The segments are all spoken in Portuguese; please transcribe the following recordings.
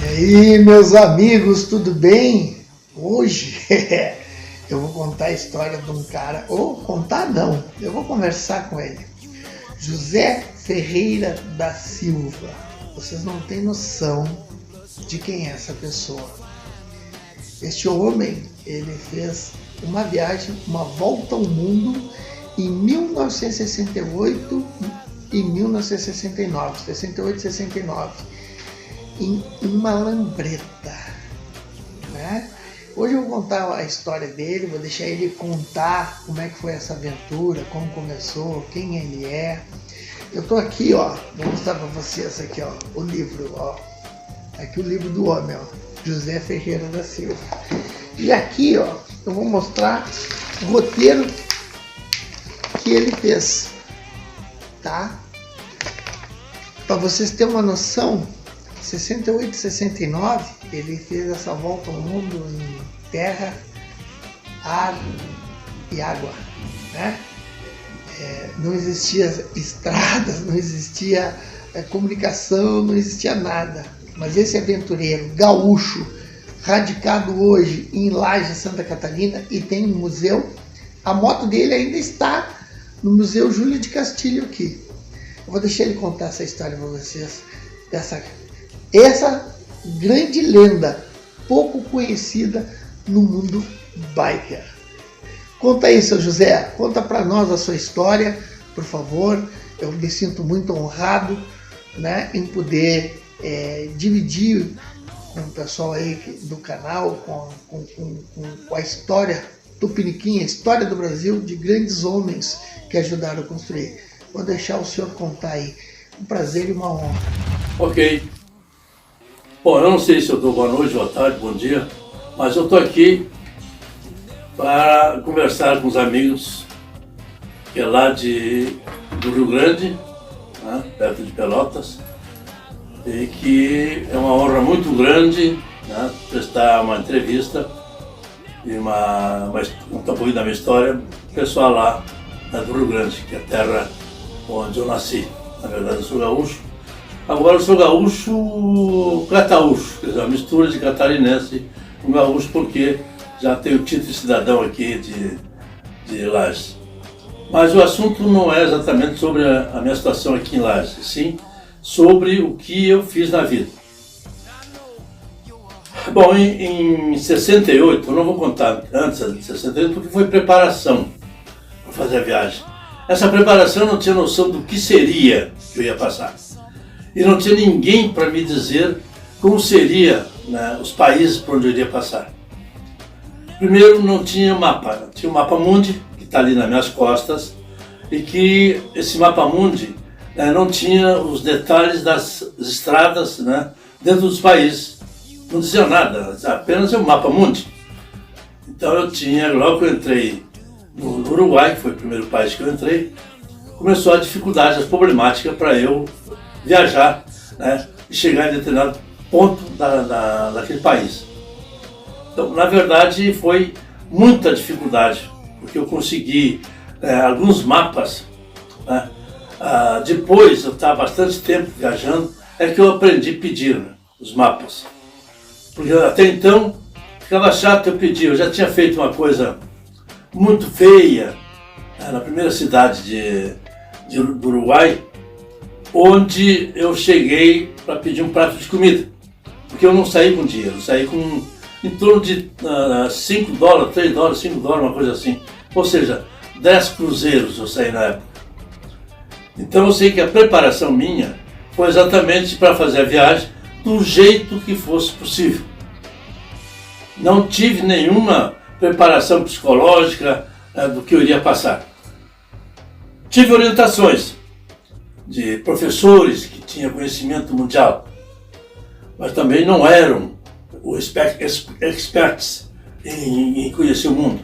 aí, meus amigos, tudo bem? Hoje eu vou contar a história de um cara, ou contar não, eu vou conversar com ele. José Ferreira da Silva. Vocês não têm noção de quem é essa pessoa. Este homem, ele fez uma viagem, uma volta ao mundo em 1968 e 1969, 68 e 69, em uma lambreta, né? Hoje eu vou contar a história dele, vou deixar ele contar como é que foi essa aventura, como começou, quem ele é. Eu tô aqui, ó, vou mostrar para vocês aqui, ó, o livro, ó. Aqui o livro do homem, ó, José Ferreira da Silva. E aqui, ó, eu vou mostrar o roteiro que ele fez, tá? Para vocês terem uma noção, 68 e 69, ele fez essa volta ao mundo em terra, ar e água, né? Não existia estradas, não existia comunicação, não existia nada. Mas esse aventureiro gaúcho, radicado hoje em Laje, Santa Catarina, e tem um museu, a moto dele ainda está no Museu Júlio de Castilho aqui. Eu vou deixar ele contar essa história para vocês, essa grande lenda, pouco conhecida no mundo biker. Conta aí, seu José, conta para nós a sua história, por favor. Eu me sinto muito honrado, né, em poder dividir com o pessoal aí do canal, com a história tupiniquim, a história do Brasil, de grandes homens que ajudaram a construir. Vou deixar o senhor contar aí. Um prazer e uma honra. Ok. Bom, eu não sei se eu dou boa noite, boa tarde, bom dia, mas eu estou aqui para conversar com os amigos que é lá do Rio Grande, né, perto de Pelotas, e que é uma honra muito grande, né, prestar uma entrevista e um pouquinho da minha história, pessoal lá, né, do Rio Grande, que é a terra onde eu nasci. Na verdade eu sou gaúcho. Agora eu sou gaúcho cataúcho, quer dizer, uma mistura de catarinense com gaúcho, porque já tenho o título de cidadão aqui de Lages. Mas o assunto não é exatamente sobre a minha situação aqui em Lages, sim sobre o que eu fiz na vida. Bom, em 68, eu não vou contar antes de 68 porque foi preparação para fazer a viagem. Essa preparação eu não tinha noção do que seria que eu ia passar. E não tinha ninguém para me dizer como seria, né, os países por onde eu iria passar. Primeiro, não tinha mapa. Tinha o mapa mundi, que está ali nas minhas costas, e que esse mapa mundi, né, não tinha os detalhes das estradas, né, dentro dos países. Não dizia nada, apenas o mapa mundi. Então eu tinha, logo que eu entrei no Uruguai, que foi o primeiro país que eu entrei, começou a dificuldade, a problemática para eu viajar, né, e chegar em determinado ponto daquele país. Então, na verdade, foi muita dificuldade, porque eu consegui alguns mapas, né. Depois, eu estava bastante tempo viajando, é que eu aprendi a pedir, né, os mapas. Porque até então, ficava chato eu pedir. Eu já tinha feito uma coisa muito feia, né, na primeira cidade do Uruguai, onde eu cheguei para pedir um prato de comida, porque eu não saí com dinheiro, eu saí com em torno de $5, $3, $5, uma coisa assim, ou seja, 10 cruzeiros eu saí na época. Então eu sei que a preparação minha foi exatamente para fazer a viagem do jeito que fosse possível. Não tive nenhuma preparação psicológica do que eu iria passar. Tive orientações de professores que tinham conhecimento mundial, mas também não eram os experts em conhecer o mundo.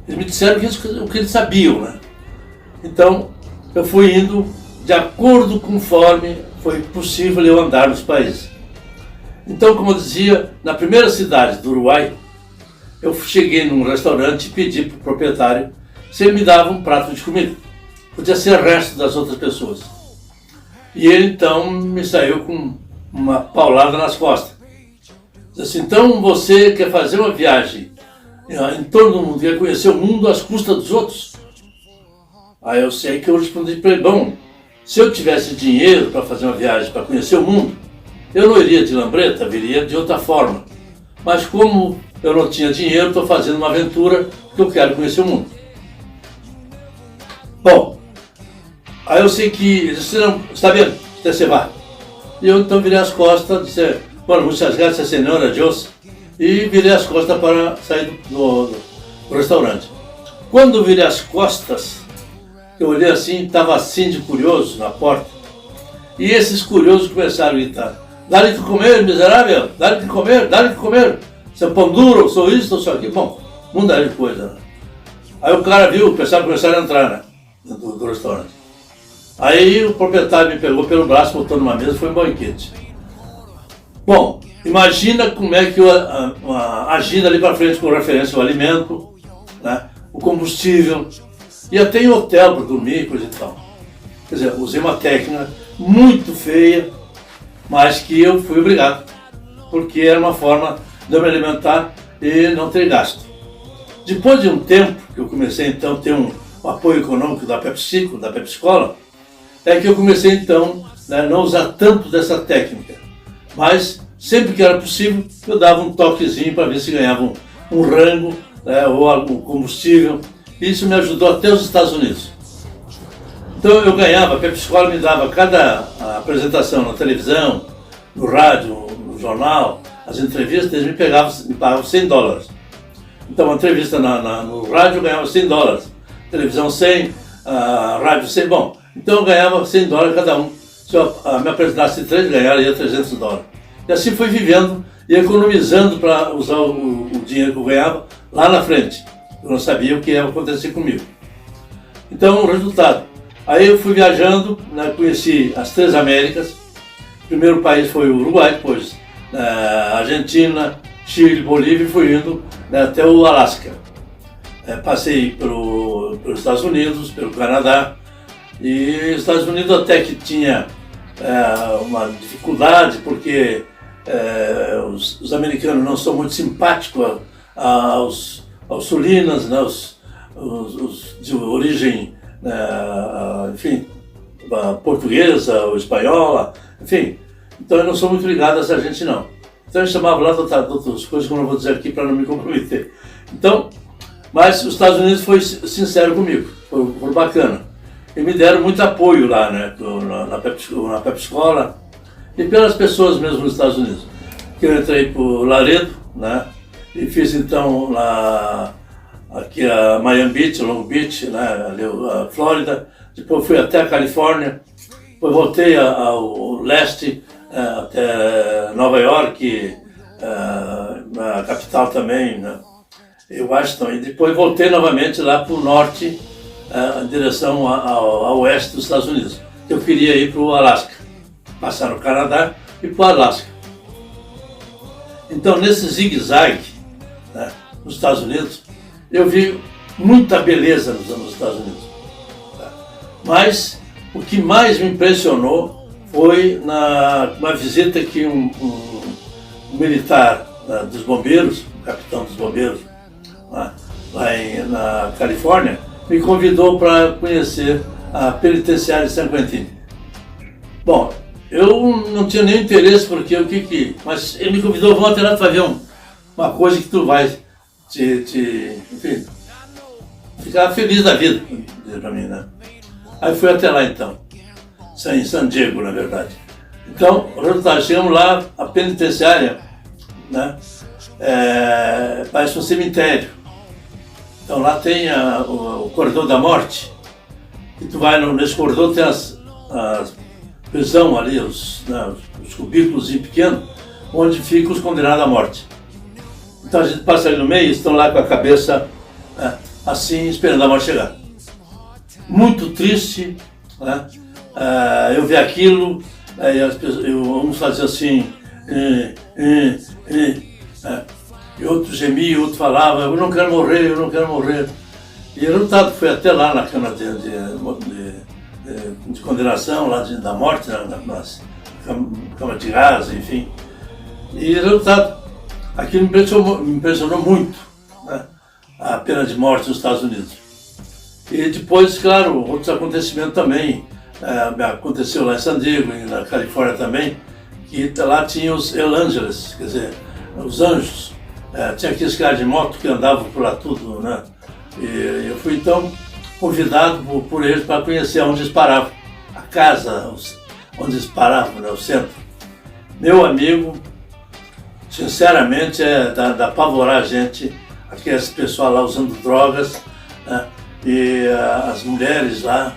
Eles me disseram o que eles sabiam, né? Então, eu fui indo de acordo conforme foi possível eu andar nos países. Então, como eu dizia, na primeira cidade do Uruguai, eu cheguei num restaurante e pedi para o proprietário se ele me dava um prato de comida. Podia ser o resto das outras pessoas. E ele então me saiu com uma paulada nas costas. Diz assim, então você quer fazer uma viagem em torno do mundo, quer conhecer o mundo às custas dos outros? Aí eu sei que eu respondi para ele, bom, se eu tivesse dinheiro para fazer uma viagem, para conhecer o mundo, eu não iria de lambreta, viria de outra forma. Mas como eu não tinha dinheiro, estou fazendo uma aventura porque eu quero conhecer o mundo. Bom, aí eu sei que ele disse, não, está bem, você vai. E eu então virei as costas, disse, bueno, muchas gracias, senhora, adiós. E virei as costas para sair do restaurante. Quando eu virei as costas, eu olhei assim, estava assim de curioso na porta. E esses curiosos começaram a gritar, dá-lhe que comer, miserável, dá-lhe que comer, dá-lhe que comer. Seu pão duro, sou isso, sou aquilo. Bom, muita de coisa, né? Aí o cara viu, o pessoal começaram a entrar, né? Do restaurante. Aí o proprietário me pegou pelo braço, botou numa mesa e foi um banquete. Bom, imagina como é que eu agindo ali para frente com referência ao alimento, né? O combustível, e até em hotel para dormir, coisa e tal. Quer dizer, usei uma técnica muito feia, mas que eu fui obrigado, porque era uma forma de eu me alimentar e não ter gasto. Depois de um tempo que eu comecei então a ter um apoio econômico da PepsiCo, da Pepsi-Cola, é que eu comecei então a não usar tanto dessa técnica. Mas sempre que era possível, eu dava um toquezinho para ver se ganhava um rango, né, ou algum combustível. Isso me ajudou até os Estados Unidos. Então eu ganhava, a Pepsi-Cola me dava cada apresentação na televisão, no rádio, no jornal, as entrevistas, eles me pagavam $100. Então uma entrevista no rádio eu ganhava $100, televisão 100, rádio 100, bom, então eu ganhava $100 cada um. Se eu me apresentasse 3, ganharia $300. E assim fui vivendo e economizando para usar o dinheiro que eu ganhava lá na frente. Eu não sabia o que ia acontecer comigo. Então, o resultado. Aí eu fui viajando, né, conheci as 3 Américas. O primeiro país foi o Uruguai, depois Argentina, Chile, Bolívia e fui indo, né, até o Alasca. Passei pelos Estados Unidos, pelo Canadá. E os Estados Unidos até que tinha uma dificuldade, porque os americanos não são muito simpáticos aos sulinas, né, os de origem, enfim, portuguesa ou espanhola, enfim. Então eu não sou muito ligado a essa gente não. Então eu chamava lá de outras coisas que eu não vou dizer aqui para não me comprometer. Então, mas os Estados Unidos foi sincero comigo, foi bacana. E me deram muito apoio lá, né, na Pepsi-Cola e pelas pessoas mesmo nos Estados Unidos. Que eu entrei por Laredo, né, e fiz então lá, aqui a Miami Beach, Long Beach, né, ali a Flórida. Depois fui até a Califórnia, depois voltei ao leste, até Nova York, a capital também, né, e Washington. E depois voltei novamente lá para o norte, em direção ao oeste dos Estados Unidos. Eu queria ir para o Alasca, passar no Canadá e para o Alasca. Então, nesse zigue-zague, né, nos Estados Unidos, eu vi muita beleza nos Estados Unidos. Tá? Mas o que mais me impressionou foi uma visita que um militar dos bombeiros, um capitão dos bombeiros, lá na Califórnia, me convidou para conhecer a penitenciária de San Quentin. Bom, eu não tinha nenhum interesse porque mas ele me convidou, vamos até lá, tu vai ver uma coisa que tu vai enfim, ficar feliz da vida, dizer para mim, né? Aí fui até lá então, em San Diego, na verdade. Então, o resultado, chegamos lá, a penitenciária, né, parece um cemitério. Então lá tem o corredor da morte, e tu vai nesse corredor, tem as prisão ali, os cubículos pequenos, onde ficam os condenados à morte. Então a gente passa ali no meio e estão lá com a cabeça assim, esperando a morte chegar. Muito triste, né? Eu vi aquilo, aí uns faziam assim, e outro gemia, outro falava, eu não quero morrer, eu não quero morrer. E o resultado foi até lá na cama de condenação, lá da morte, na cama de gás, enfim. E o resultado, Aquilo me impressionou muito, né? A pena de morte nos Estados Unidos. E depois, claro, outros acontecimentos também. Aconteceu lá em San Diego, na Califórnia também, que lá tinha os El Angeles, quer dizer, os anjos. Tinha aqueles caras de moto que andavam por lá tudo, né? E eu fui então convidado por eles para conhecer onde eles paravam, a casa onde eles paravam, né? O centro. Meu amigo, sinceramente, dá pavorar a gente, aqueles pessoal lá usando drogas, né? E as mulheres lá,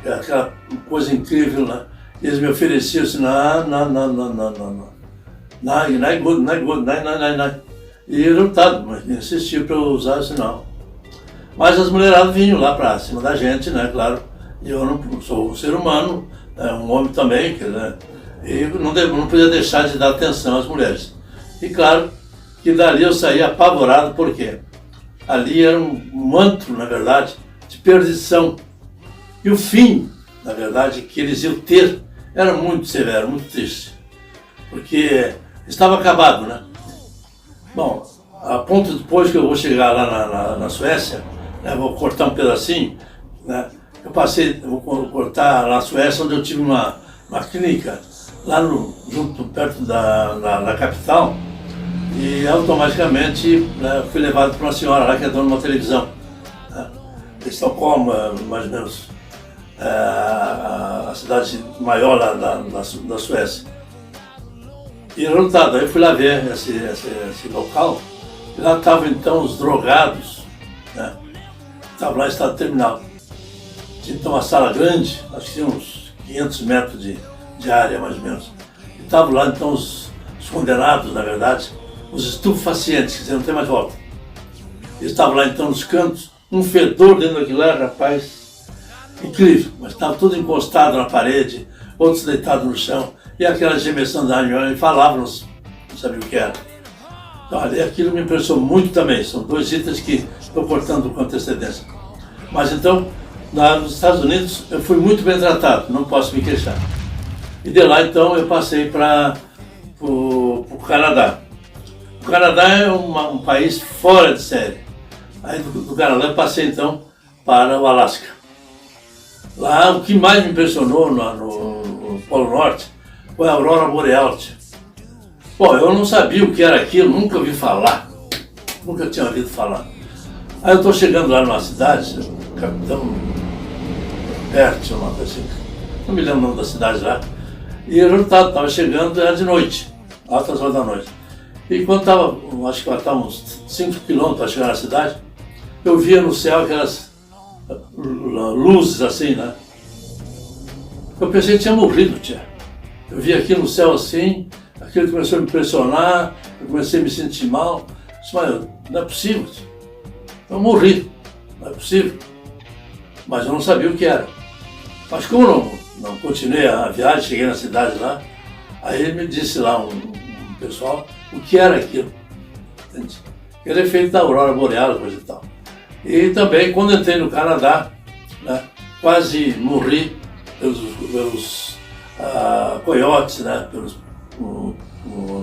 aquela coisa incrível, né? Eles me ofereciam assim, não, not good. E o resultado, insistiu para eu usar esse não. Mas as mulheradas vinham lá para cima da gente, né, claro. E eu não sou um ser humano, um homem também, né, e não podia deixar de dar atenção às mulheres. E claro que dali eu saí apavorado, porque ali era um antro, na verdade, de perdição. E o fim, na verdade, que eles iam ter era muito severo, muito triste. Porque estava acabado, né? Bom, a ponto depois que eu vou chegar lá na Suécia, né, vou cortar um pedacinho, né, eu vou cortar na Suécia, onde eu tive uma clínica, lá perto da capital, e automaticamente, né, fui levado para uma senhora lá que é dona de uma televisão, né, de Estocolmo, mais ou menos, a cidade maior lá da Suécia. E resultado, aí eu fui lá ver esse local, e lá estavam então os drogados, né? Estavam lá em estado terminal. Tinha então uma sala grande, acho que tinha uns 500 metros de área mais ou menos. E estavam lá então os condenados, na verdade, os estupefacientes, que não tem mais volta. Eles estavam lá então nos cantos, um fedor dentro daquilo lá, rapaz, incrível, mas estava tudo encostado na parede, outros deitados no chão. E aquela gemessão da anima, e falavam, não sabia o que era. Então, ali aquilo me impressionou muito também. São dois itens que estou cortando com antecedência. Mas então, nos Estados Unidos, eu fui muito bem tratado, não posso me queixar. E de lá, então, eu passei para o Canadá. O Canadá é um país fora de série. Aí do Canadá eu passei, então, para o Alasca. Lá, o que mais me impressionou no Polo Norte foi a aurora boreal. Bom, eu não sabia o que era aquilo, nunca ouvi falar, nunca tinha ouvido falar. Aí eu estou chegando lá numa cidade, Capitão Bert, uma coisa assim, não me lembro o nome da cidade lá, e o resultado estava chegando, era de noite, altas horas da noite. E quando estava, acho que estava uns 5 quilômetros para chegar na cidade, eu via no céu aquelas luzes assim, né? Eu pensei que tinha morrido, tia. Eu vi aquilo no céu assim, aquilo começou a me impressionar, eu comecei a me sentir mal. Eu disse, mas não é possível, eu morri, não é possível. Mas eu não sabia o que era. Mas como não continuei a viagem, cheguei na cidade lá, aí ele me disse lá, um pessoal, o que era aquilo. Entende? Aquele efeito da aurora boreal, coisa e tal. E também, quando entrei no Canadá, né, quase morri pelos coiotes, né,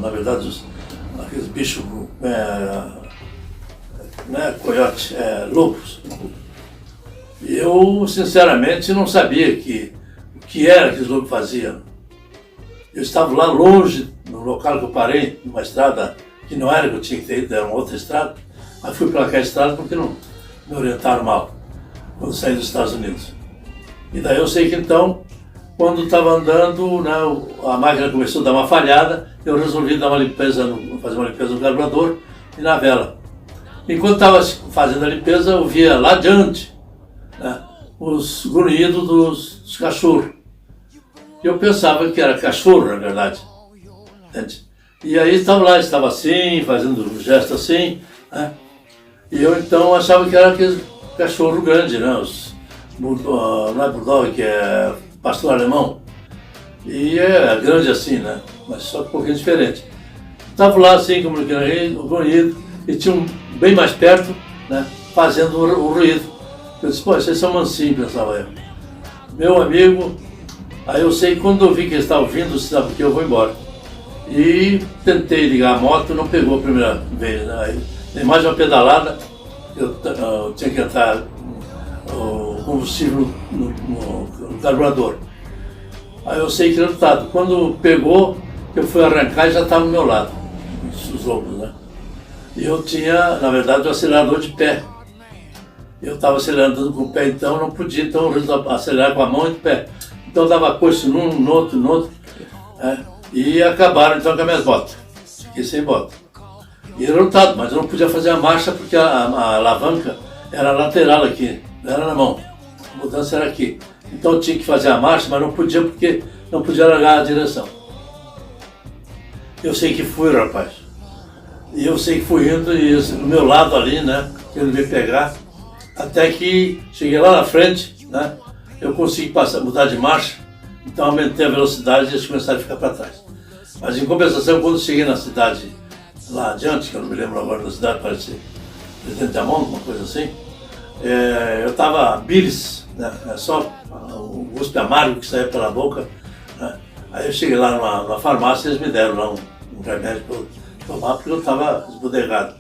na verdade, aqueles bichos, né, coiote, lobos. E eu, sinceramente, não sabia o que era que os lobos faziam. Eu estava lá longe, no local que eu parei, numa estrada que não era que eu tinha que ter ido, era uma outra estrada, mas fui para aquela estrada porque não me orientaram mal, quando saí dos Estados Unidos. E daí eu sei que então, quando estava andando, né, a máquina começou a dar uma falhada, eu resolvi dar fazer uma limpeza no carburador e na vela. Enquanto estava fazendo a limpeza, eu via lá adiante, né, os grunhidos dos cachorros. Eu pensava que era cachorro, na verdade. Entende? E aí estava assim, fazendo um gesto assim, né? E eu então achava que era aquele cachorro grande, né? Não é bulldog, que é pastor alemão. E é grande assim, né? Mas só que um pouquinho diferente. Estava lá assim, como o grunhido, e tinha um bem mais perto, né? Fazendo o ruído. Eu disse, pô, vocês são mansinhos, pensava eu. Meu amigo, aí eu sei que quando eu vi que ele estava vindo, sabe que eu vou embora. E tentei ligar a moto, não pegou a primeira vez, né? Aí dei mais uma pedalada, eu tinha que entrar o combustível no carburador. Aí eu sei que resultado, quando pegou, eu fui arrancar e já estava ao meu lado, os lobos, né? E eu tinha, na verdade, o acelerador de pé. Eu estava acelerando com o pé, então não podia então acelerar com a mão e o pé. Então dava coice num, no outro, e acabaram então com as minhas botas. Fiquei sem bota. E resultado, mas eu não podia fazer a marcha porque a alavanca era lateral aqui, não era na mão. A mudança era aqui. Então eu tinha que fazer a marcha, mas não podia porque não podia largar a direção. Eu sei que fui, rapaz. E eu sei que fui indo e do meu lado ali, né, que ele veio pegar, até que cheguei lá na frente, né, eu consegui mudar de marcha, então aumentei a velocidade e eles começaram a ficar para trás. Mas em compensação, quando cheguei na cidade lá adiante, que eu não me lembro agora da cidade, parece Presidente da Mão, uma coisa assim, eu estava bilis, né, só o gosto amargo que saía pela boca, né. Aí eu cheguei lá numa farmácia e eles me deram lá um remédio para eu tomar, porque eu estava esbudegado.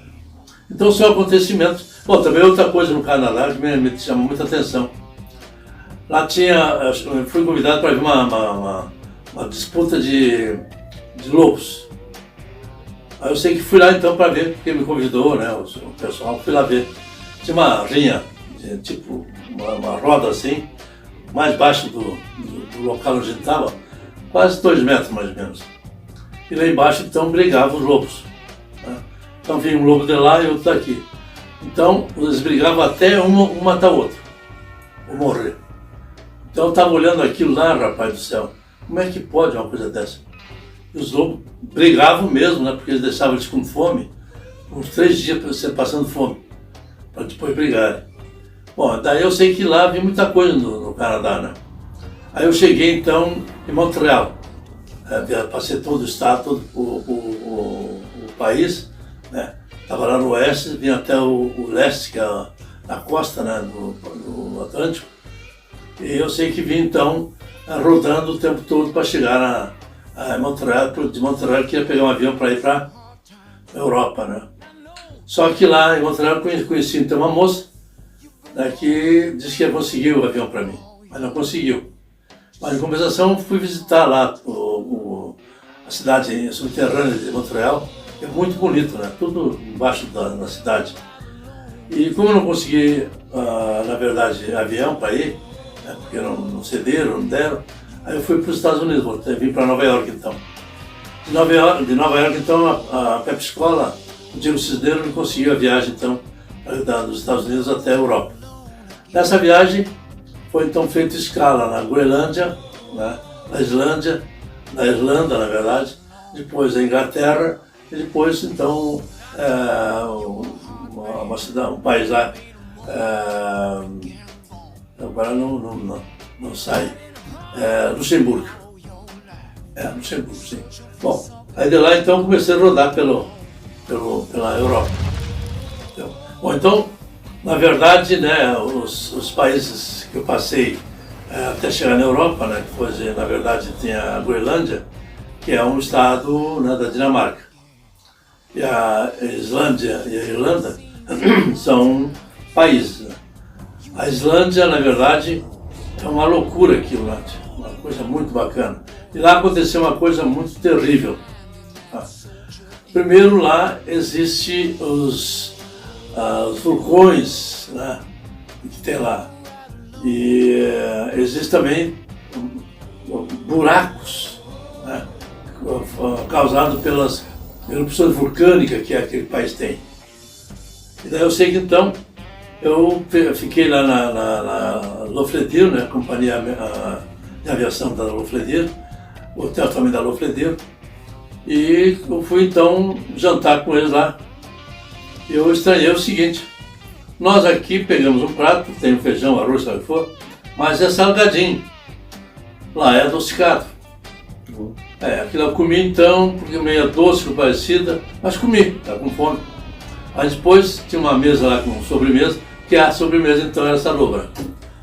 Então são acontecimentos. Bom, também outra coisa no Canadá que me chama muita atenção. Lá eu fui convidado para ver uma disputa de lobos. Aí eu sei que fui lá então para ver, porque me convidou, né, o pessoal, fui lá ver. Tinha uma rinha, tipo uma roda assim, mais baixo do local onde a gente estava, quase 2 metros mais ou menos. E lá embaixo então brigavam os lobos, né? Então vinha um lobo de lá e outro daqui. Então eles brigavam até um matar o outro, ou morrer. Então eu estava olhando aquilo lá, rapaz do céu, como é que pode uma coisa dessa? E os lobos brigavam mesmo, né? Porque eles deixavam eles com fome, uns 3 dias passando fome, para depois brigarem. Bom, daí eu sei que lá havia muita coisa no Canadá, né? Aí eu cheguei então em Montreal, passei todo o estado, todo o país, né? Estava lá no oeste, vim até o leste, que é a costa, né, do Atlântico, e eu sei que vim então rodando o tempo todo para chegar a Montreal, de Montreal que ia pegar um avião para ir para a Europa, né? Só que lá em Montreal conheci então uma moça, né, que disse que ia conseguir o avião para mim, mas não conseguiu. Mas em compensação fui visitar lá a cidade subterrânea de Montreal, que é muito bonito, né? Tudo embaixo da cidade. E como eu não consegui, na verdade, avião para ir, né, porque não cederam, não deram, aí eu fui para os Estados Unidos, vim para Nova York então. De Nova York então, a Pepsi Cola, o Diego Cisneiro, me conseguiu a viagem então dos Estados Unidos até a Europa. Nessa viagem foi então feita escala na Groenlândia, né, na Islândia, na Irlanda, na verdade, depois a Inglaterra e depois então uma cidade, um país lá, agora não sai, Luxemburgo. Luxemburgo, sim. Bom, aí de lá então comecei a rodar pela Europa. Então, na verdade, né, os países que eu passei até chegar na Europa, né, que foi, na verdade, tinha a Groenlândia, que é um estado, né, da Dinamarca. E a Islândia e a Irlanda são países, né? A Islândia, na verdade, é uma loucura aquilo lá, uma coisa muito bacana. E lá aconteceu uma coisa muito terrível. Primeiro, lá existem os vulcões, né, que tem lá. E existem também buracos, né, causados pelas erupções vulcânicas que aquele país tem. E daí eu sei que então eu fiquei lá na Lofledir, né, a companhia de aviação da Lofledir, o hotel também da Lofledir, e eu fui então jantar com eles lá. E eu estranhei o seguinte: nós aqui pegamos um prato, tem um feijão, arroz, sabe o que for, mas é salgadinho. Lá é adocicado. Aquilo eu comi então, porque meio doce, parecida, mas comi, estava com fome. Aí depois tinha uma mesa lá com sobremesa, que a sobremesa então era salobra.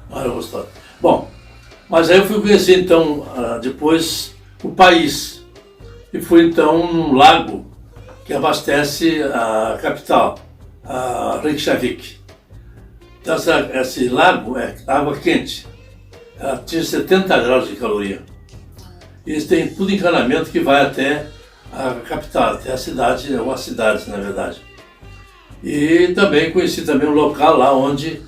Não era gostosa. Bom, mas aí eu fui conhecer então depois o país. e fui então num lago que abastece a capital, a Reykjavik. Então, esse lago é água quente, ela tinha 70 graus de caloria. E eles têm tudo encanamento que vai até a capital, até a cidade, ou as cidades, na verdade. E também conheci também um local lá onde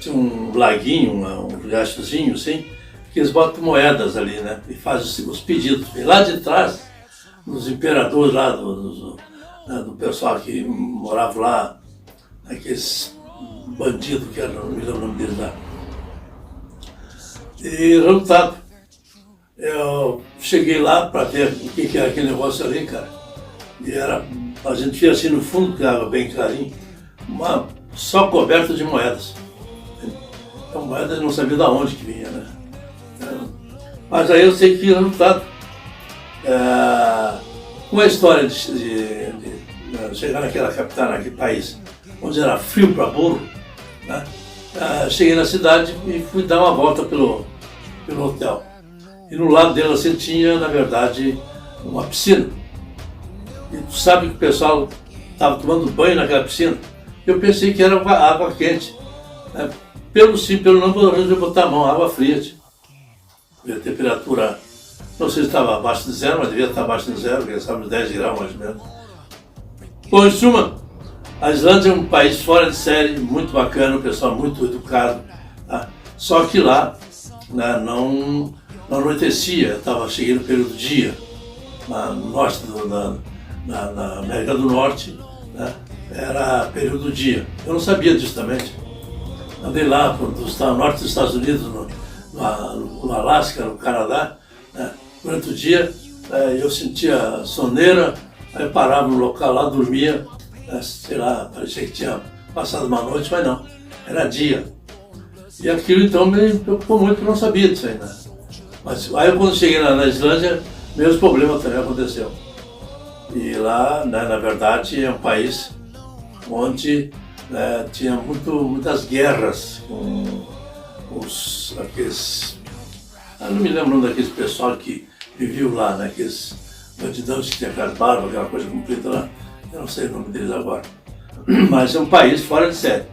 tinha um laguinho, um riachozinho, assim, que eles botam moedas ali, né? E fazem os pedidos. E lá de trás, os imperadores lá, do pessoal que morava lá, aqueles bandidos que eram, não me lembro o nome deles lá. E resultado, eu cheguei lá para ver o que era aquele negócio ali, cara. E a gente via assim no fundo, que era bem clarinho, só coberta de moedas. Então, moeda eu não sabia de onde que vinha, né? Mas aí eu sei que resultado, com a história de chegar naquela capital, naquele país, onde era frio para burro, né? Cheguei na cidade e fui dar uma volta pelo hotel. E no lado dela assim, tinha, na verdade, uma piscina. E tu sabe que o pessoal estava tomando banho naquela piscina. Eu pensei que era água quente. Né? Pelo sim, pelo não, eu botar a mão, água fria. Tipo. E a temperatura, não sei se estava abaixo de zero, mas devia estar abaixo de zero, porque estava uns 10 graus mais ou menos. Bom, em suma, a Islândia é um país fora de série, muito bacana, o pessoal muito educado. Tá? Só que lá, né, não anoitecia, estava chegando o período do dia. No norte, na América do Norte, né, era período do dia. Eu não sabia disso também. Andei lá no norte dos Estados Unidos, no Alasca, no Canadá, né, durante o dia, eu sentia soneira, aí eu parava no local lá, dormia, sei lá, parecia que tinha passado uma noite, mas não, era dia. E aquilo então me preocupou muito, porque eu não sabia disso ainda. Mas aí quando cheguei na Islândia, mesmo problema também aconteceu. E lá, né, na verdade, é um país onde tinha muitas guerras com aqueles... Eu não me lembro o nome daqueles pessoal que viviam lá, né, aqueles bandidões que tinham aquelas barbas, aquela coisa comprida lá. Eu não sei o nome deles agora. Mas é um país fora de série.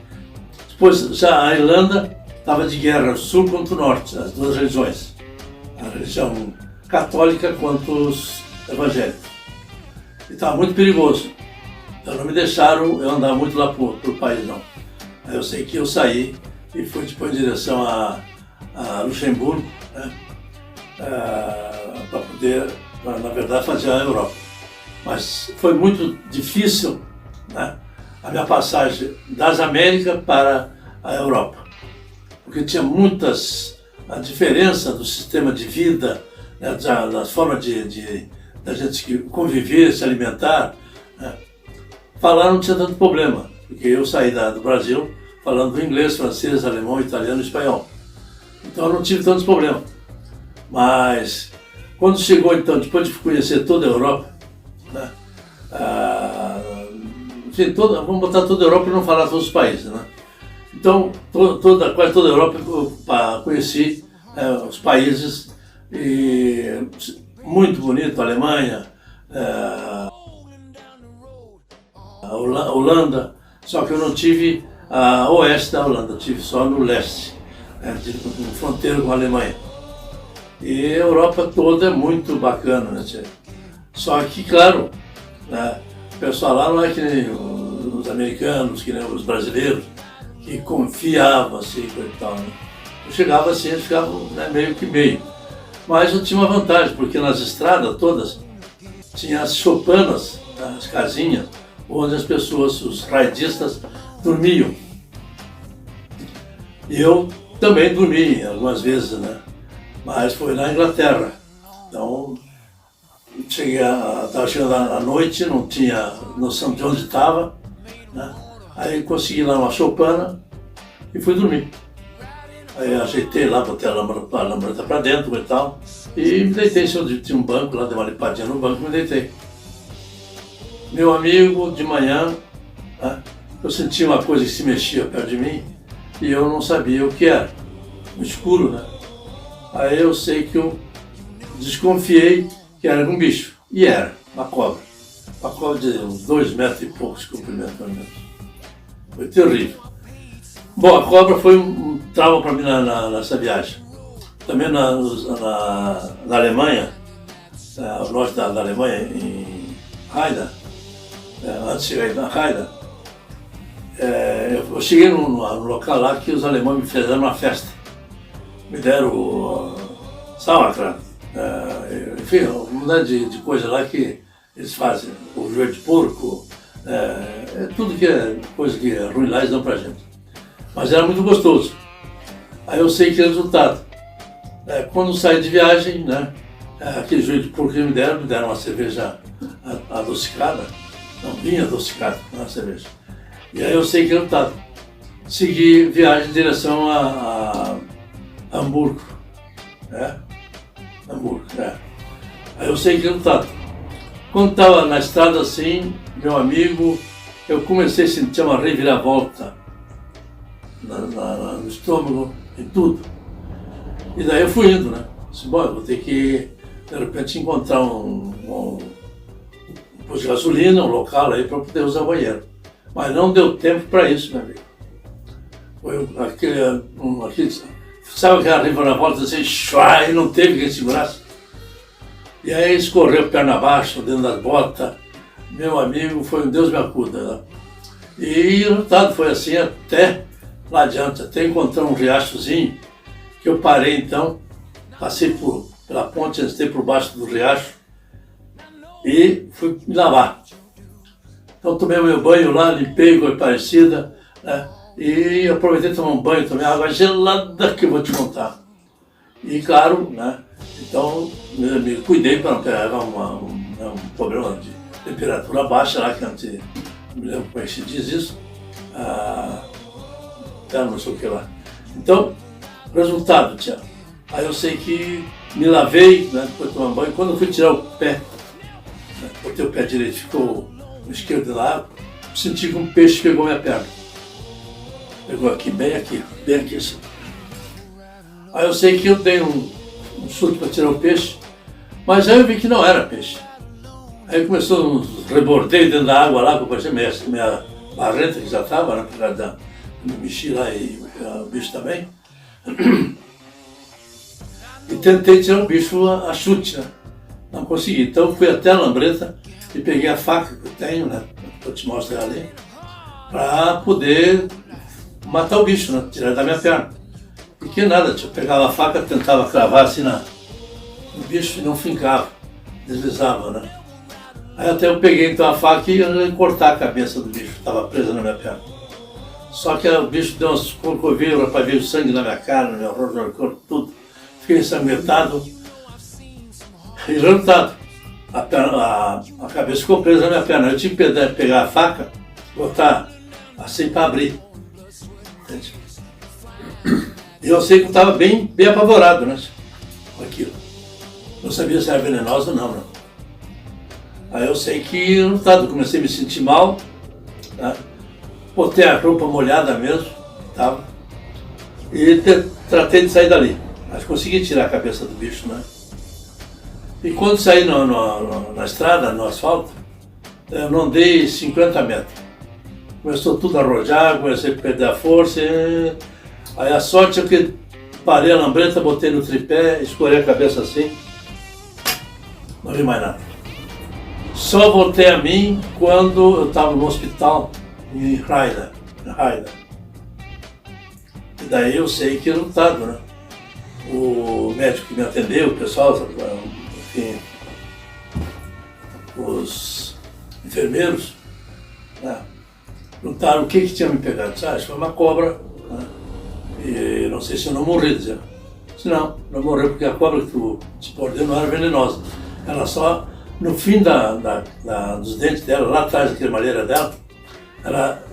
Depois, já a Irlanda estava de guerra sul contra o norte, as duas regiões. A religião católica quanto os evangélicos. E estava muito perigoso. Então não me deixaram eu andar muito lá pro país, não. Aí eu sei que eu saí e fui depois em direção a Luxemburgo, né, para poder, na verdade, fazer a Europa. Mas foi muito difícil, né, a minha passagem das Américas para a Europa. Porque tinha a diferença do sistema de vida, né, das formas da gente conviver, se alimentar. Né. Falar não tinha tanto problema, porque eu saí do Brasil falando inglês, francês, alemão, italiano e espanhol. Então eu não tive tantos problemas. Mas quando chegou, então, depois de conhecer toda a Europa, né, vamos botar toda a Europa e não falar todos os países, né? Então, quase toda a Europa eu conheci os países, e muito bonito, a Alemanha, a Holanda, só que eu não tive a oeste da Holanda, tive só no leste, no fronteiro com a Alemanha. E a Europa toda é muito bacana, né? Só que, claro, né, o pessoal lá não é que nem os americanos, que nem os brasileiros, que confiavam assim e tal, né? Eu chegava assim, eles ficavam, né, meio que meio. Mas eu tinha uma vantagem, porque nas estradas todas tinha as choupanas, né, as casinhas, onde as pessoas, os raidistas, dormiam. E eu também dormi algumas vezes, né? Mas foi na Inglaterra. Então, estava chegando à noite, não tinha noção de onde estava, né? Aí consegui lá uma choupana e fui dormir. Aí ajeitei lá, botei a lambreta para dentro e tal, e me deitei. Tinha um banco lá, dei uma limpadinha no banco e me deitei. Meu amigo, de manhã, né, eu senti uma coisa que se mexia perto de mim e eu não sabia o que era, no escuro, né? Aí eu sei que eu desconfiei que era um bicho. E era uma cobra. Uma cobra de uns 2 metros e poucos de comprimento, pelo menos. Foi terrível. Bom, a cobra foi um trauma para mim nessa viagem. Também na Alemanha, ao norte da Alemanha, em Haida, antes de chegar na Haida, eu cheguei num local lá que os alemães me fizeram uma festa. Me deram sauerkraut, enfim, uma de coisa lá que eles fazem. O joelho de porco, tudo que é coisa que é ruim lá, eles dão pra gente. Mas era muito gostoso. Aí eu sei que é o resultado. Quando saí de viagem, né, aquele joelho de porco que me deram uma cerveja adocicada, não, vinha adocicada, não era cerveja. E aí eu sei que é o resultado. Segui viagem em direção a Hamburgo. Hamburgo. Aí eu sei que é o resultado. Quando estava na estrada assim, meu amigo, eu comecei a sentir uma reviravolta no estômago, em tudo. E daí eu fui indo, né? Disse, bom, eu vou ter que, de repente, encontrar um posto de gasolina, um local aí para poder usar o banheiro. Mas não deu tempo para isso, meu amigo. Foi aquele sabe aquela reviravolta assim, e não teve quem segurasse. E aí escorreu perna abaixo, dentro das botas. Meu amigo, foi um Deus me acuda. Né? E o resultado foi assim até lá adiante, até encontrar um riachozinho, que eu parei então, passei pela ponte, entrei por baixo do riacho e fui me lavar. Então tomei meu banho lá, limpei, coisa parecida, né? E aproveitei tomar um banho, tomei água gelada que eu vou te contar. E claro, né? Então me cuidei para não pegar um problema de temperatura baixa lá, que antes, não me lembro como é que se diz isso, não sei o que lá. Então, resultado, Tiago. Aí eu sei que me lavei, né, depois de tomar banho. Quando eu fui tirar o pé, né, botei o pé direito, ficou o esquerdo lá, senti que um peixe pegou minha perna. Pegou aqui, bem aqui assim. Aí eu sei que eu dei um chute para tirar o peixe, mas aí eu vi que não era peixe. Aí começou uns rebordeios dentro da água lá, que eu parecia minha barrenta que já estava, né, por causa da me mexi lá e o bicho também. E tentei tirar o bicho a chute, né? Não consegui. Então fui até a lambreta e peguei a faca que eu tenho, né? Vou te mostrar ali, para poder matar o bicho, né? Tirar da minha perna. E que nada, eu pegava a faca, tentava cravar assim no bicho e não fincava, deslizava, né? Aí até eu peguei então a faca e ia cortar a cabeça do bicho, estava presa na minha perna. Só que o bicho deu umas corcoveiras para ver o sangue na minha cara, no meu rosto, no meu corpo, tudo. Fiquei ensanguentado. E resultado, a cabeça ficou presa na minha perna. Eu tive que pegar a faca, botar assim para abrir. Entende? E eu sei que eu estava bem apavorado, né, com aquilo. Não sabia se era venenosa ou não, né? Aí eu sei que, resultado, comecei a me sentir mal, né? Botei a roupa molhada mesmo, tava, e tratei de sair dali. Mas consegui tirar a cabeça do bicho, né? E quando saí na estrada, no asfalto, eu não andei 50 metros. Começou tudo a rojar, comecei a perder a força. Aí a sorte é que parei a lambreta, botei no tripé, escorei a cabeça assim, não vi mais nada. Só voltei a mim quando eu estava no hospital em Haida. E daí eu sei que é resultado, né? O médico que me atendeu, o pessoal, enfim, os enfermeiros, né, perguntaram o que tinha me pegado. Disse, acho que foi uma cobra, né? E não sei se eu não morri, dizia. Disse, não morreu porque a cobra que tu te mordeu não era venenosa. Ela só, no fim dos dentes dela, lá atrás da cremalheira dela, ela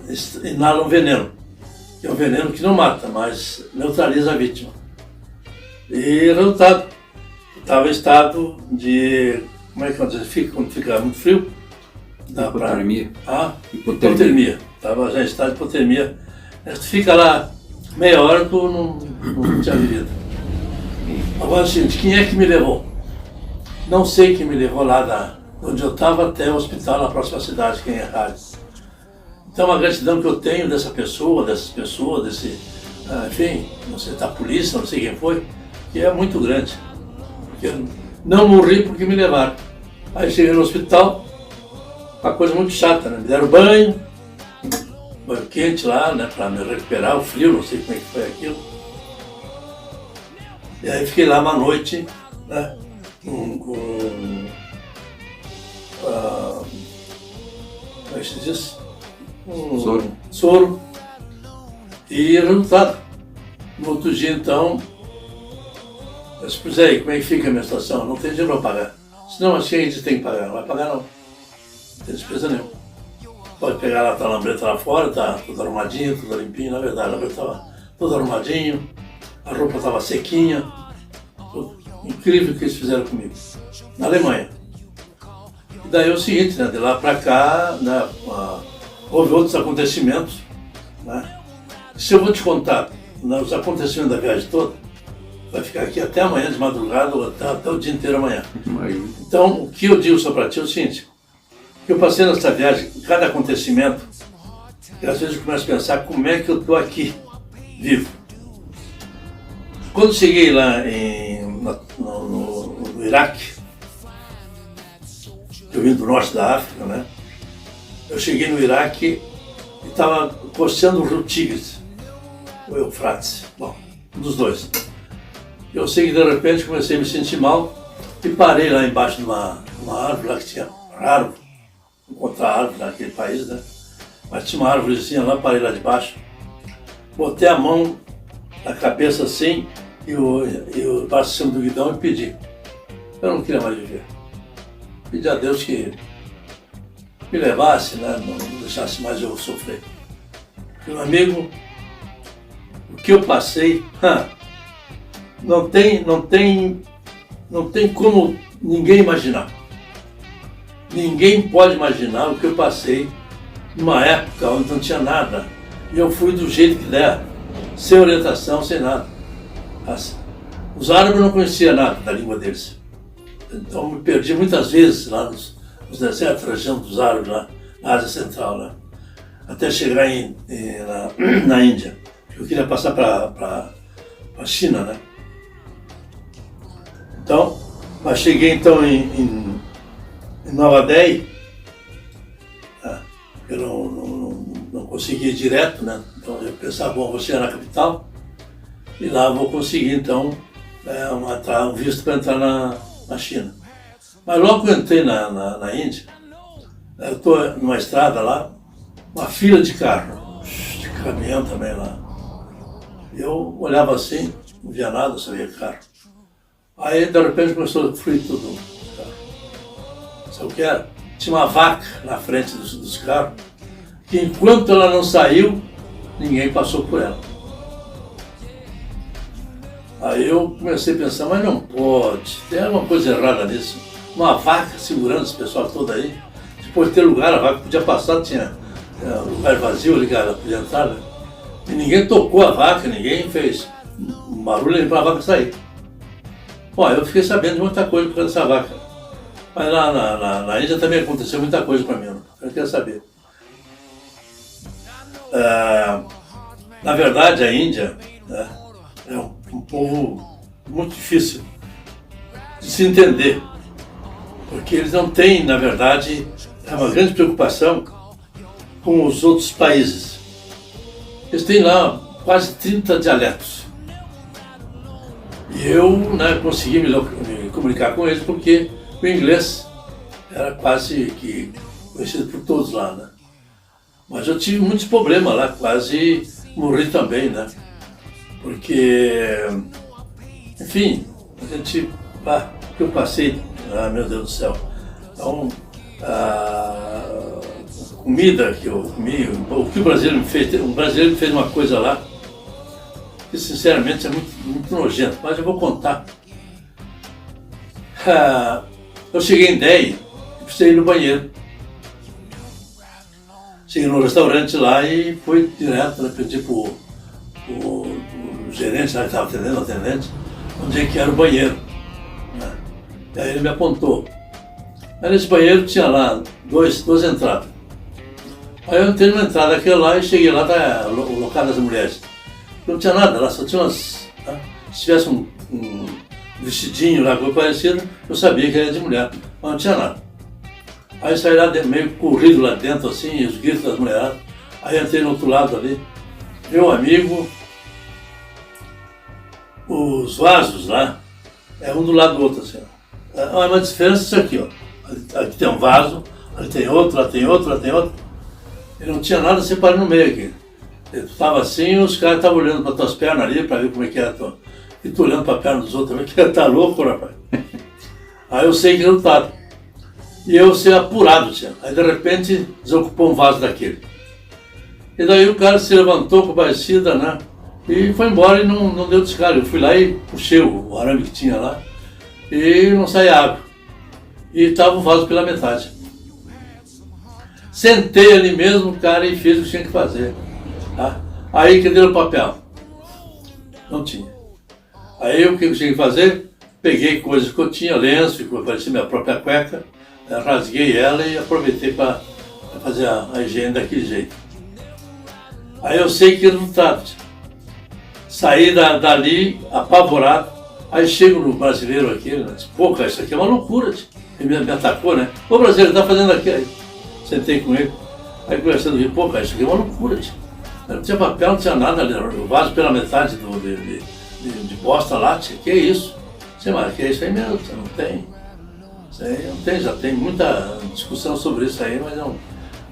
inala um veneno. Que é um veneno que não mata, mas neutraliza a vítima. E resultado, estava em estado de, como é que eu dizer, quando fica muito frio? Hipotermia. Hipotermia. Estava já em estado de hipotermia. Tu fica lá meia hora, tu não tinha vivido. Agora, assim, quem é que me levou? Não sei quem me levou lá onde eu estava até o hospital na próxima cidade, que é em Errado. Então, a gratidão que eu tenho dessas pessoas, enfim, não sei, da polícia, não sei quem foi, que é muito grande. Porque eu não morri porque me levaram. Aí cheguei no hospital, uma coisa muito chata, né? Me deram banho quente lá, né, para me recuperar, o frio, não sei como é que foi aquilo. E aí fiquei lá uma noite, né, como é que se diz? Soro. E resultado. No outro dia, então, eu disse, pois aí, como é que fica a minha situação? Não tem dinheiro para pagar. Senão, assim a gente tem que pagar. Não vai pagar, não. Não tem despesa nenhuma. Pode pegar lá, tá a lambreta lá fora, tá tudo arrumadinho, tudo limpinho. Na verdade, a lambreta estava tudo arrumadinho, a roupa estava sequinha. Tudo incrível que eles fizeram comigo. Na Alemanha. E daí é o seguinte, né, de lá para cá, né, houve outros acontecimentos, né? Se eu vou te contar, né, os acontecimentos da viagem toda, vai ficar aqui até amanhã de madrugada ou até o dia inteiro amanhã. Então, o que eu digo só para ti é o seguinte, que eu passei nessa viagem, cada acontecimento, e às vezes eu começo a pensar como é que eu estou aqui, vivo. Quando cheguei lá no Iraque, eu vim do norte da África, né? Eu cheguei no Iraque e estava costeando o rio Tigres, o Eufrates, bom, um dos dois. Eu sei que de repente comecei a me sentir mal e parei lá embaixo de uma árvore, lá que tinha raro encontrar árvore naquele país, né? Mas tinha uma árvorezinha lá, parei lá debaixo, botei a mão na cabeça assim e o braço em cima do guidão e pedi. Eu não queria mais viver. Pedi a Deus que me levasse, né? Não deixasse mais eu sofrer. Meu amigo, o que eu passei, não tem como ninguém imaginar. Ninguém pode imaginar o que eu passei numa época onde não tinha nada. E eu fui do jeito que der, sem orientação, sem nada. Os árabes não conheciam nada da língua deles. Então me perdi muitas vezes lá nos desertos, na região dos árabes, lá na Ásia Central, né? Até chegar na Índia. Eu queria passar para a China, né? Então, mas cheguei então em Nova Delhi, eu não consegui ir direto, né? Então eu pensava, bom, vou chegar na capital e lá vou conseguir então um visto para entrar na China. Mas logo que eu entrei na Índia, eu estou numa estrada lá, uma fila de carro, de caminhão também lá. Eu olhava assim, não via nada, só via carro. Aí de repente começou a fluir tudo. Sabe o que era? Tinha uma vaca na frente dos carros, que enquanto ela não saiu, ninguém passou por ela. Aí eu comecei a pensar, mas não pode, tem alguma coisa errada nisso. Uma vaca segurando esse pessoal todo aí. Depois de ter lugar, a vaca podia passar, tinha lugar vazio ali, ela podia entrar, né? E ninguém tocou a vaca, ninguém fez um barulho para a vaca sair. Bom, eu fiquei sabendo de muita coisa por causa dessa vaca. Mas lá na Índia também aconteceu muita coisa para mim, eu queria saber. Na verdade, a Índia, né, é um povo muito difícil de se entender, porque eles não têm, na verdade, uma grande preocupação com os outros países. Eles têm lá quase 30 dialetos. E eu, né, consegui me comunicar com eles porque o inglês era quase que conhecido por todos lá, né? Mas eu tive muitos problemas lá, quase morri também, né? Porque, enfim, a gente, o que eu passei, meu Deus do céu. Então, a comida que eu comi, o que o brasileiro me fez, um brasileiro me fez uma coisa lá, que sinceramente é muito nojento, mas eu vou contar. Eu cheguei em Delhi e precisei ir no banheiro. Cheguei no restaurante lá e fui direto, né, pedi pro gerente lá que estava atendendo, atendente, onde é que era o banheiro, né? E aí ele me apontou. Aí nesse banheiro tinha lá duas entradas. Aí eu entrei numa entrada daquela lá e cheguei lá, tá o local das mulheres. Não tinha nada lá, só tinha umas... Tá? Se tivesse um vestidinho lá, coisa parecida, eu sabia que era de mulher, mas não tinha nada. Aí eu saí lá dentro, meio corrido lá dentro, assim, os gritos das mulheradas. Aí entrei no outro lado ali, meu amigo, os vasos lá, um do lado do outro, assim. Ó. É uma diferença isso aqui, ó. Aqui tem um vaso, ali tem outro, lá tem outro, lá tem outro. E não tinha nada separado no meio aqui. Eu estava assim, os caras estavam olhando para tuas pernas ali, para ver como é que era. E tu olhando para a perna dos outros também, que tá louco, rapaz. Aí eu sei que não estava. E eu sei apurado, tia. Aí de repente desocupou um vaso daquele. E daí o cara se levantou com a parecida, né? E foi embora e não deu descarga. Eu fui lá e puxei o arame que tinha lá e não saía água. E estava o vaso pela metade. Sentei ali mesmo, cara, e fiz o que tinha que fazer. Tá? Aí que deu o papel. Não tinha. Aí o que eu tinha que fazer? Peguei coisas que eu tinha, lenço, que parecia minha própria cueca, rasguei ela e aproveitei para fazer a higiene daquele jeito. Aí eu sei que resultado. Saí dali apavorado, aí chego no brasileiro aqui, né? Disse, pô, cara, isso aqui é uma loucura, tio. Ele me atacou, né? Ô brasileiro, tá fazendo aqui? Aí sentei com ele, aí conversando comigo, pô, cara, isso aqui é uma loucura, tio. Não tinha papel, não tinha nada ali, o vaso pela metade de bosta lá, tio. Que é isso? Você marquei isso aí mesmo, você não tem. Isso aí não tem, já tem muita discussão sobre isso aí, mas não,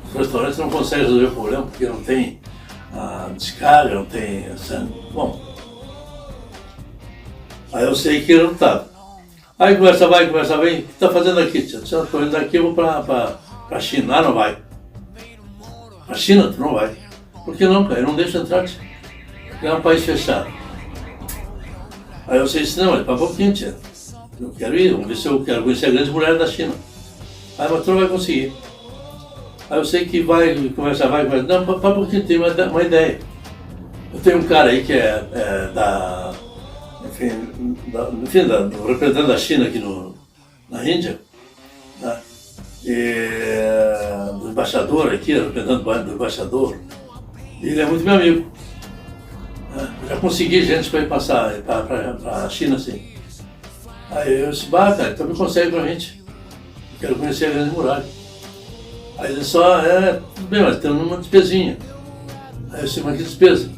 os restaurantes não conseguem resolver o problema porque não tem a descarga, não tem. Bom, aí eu sei que ele não estava. Aí conversa vai, conversa vem, o que está fazendo aqui, tia? Se eu estou indo daqui, eu vou para a China. Ah, não vai. A China, tu não vai. Por que não, cara? Eu não deixo entrar, tia. Porque é um país fechado. Aí eu sei, não, mas para pouquinho, tia. Eu quero ir, vamos ver se eu quero conhecer a grande mulher da China. Aí mas tu não vai conseguir. Aí eu sei que vai, conversa vai, conversa. Não, para pouquinho, tem uma ideia. Eu tenho um cara aí que é da... Enfim, do representante da China aqui na Índia, né? E do embaixador aqui, representante do embaixador, ele é muito meu amigo. Né? Já consegui gente para ir passar para a China assim. Aí eu disse, cara, então me consegue pra gente. Eu quero conhecer a Grande Muralha. Aí ele só, tudo bem, mas tem uma despesinha. Aí eu disse, mas que despesa?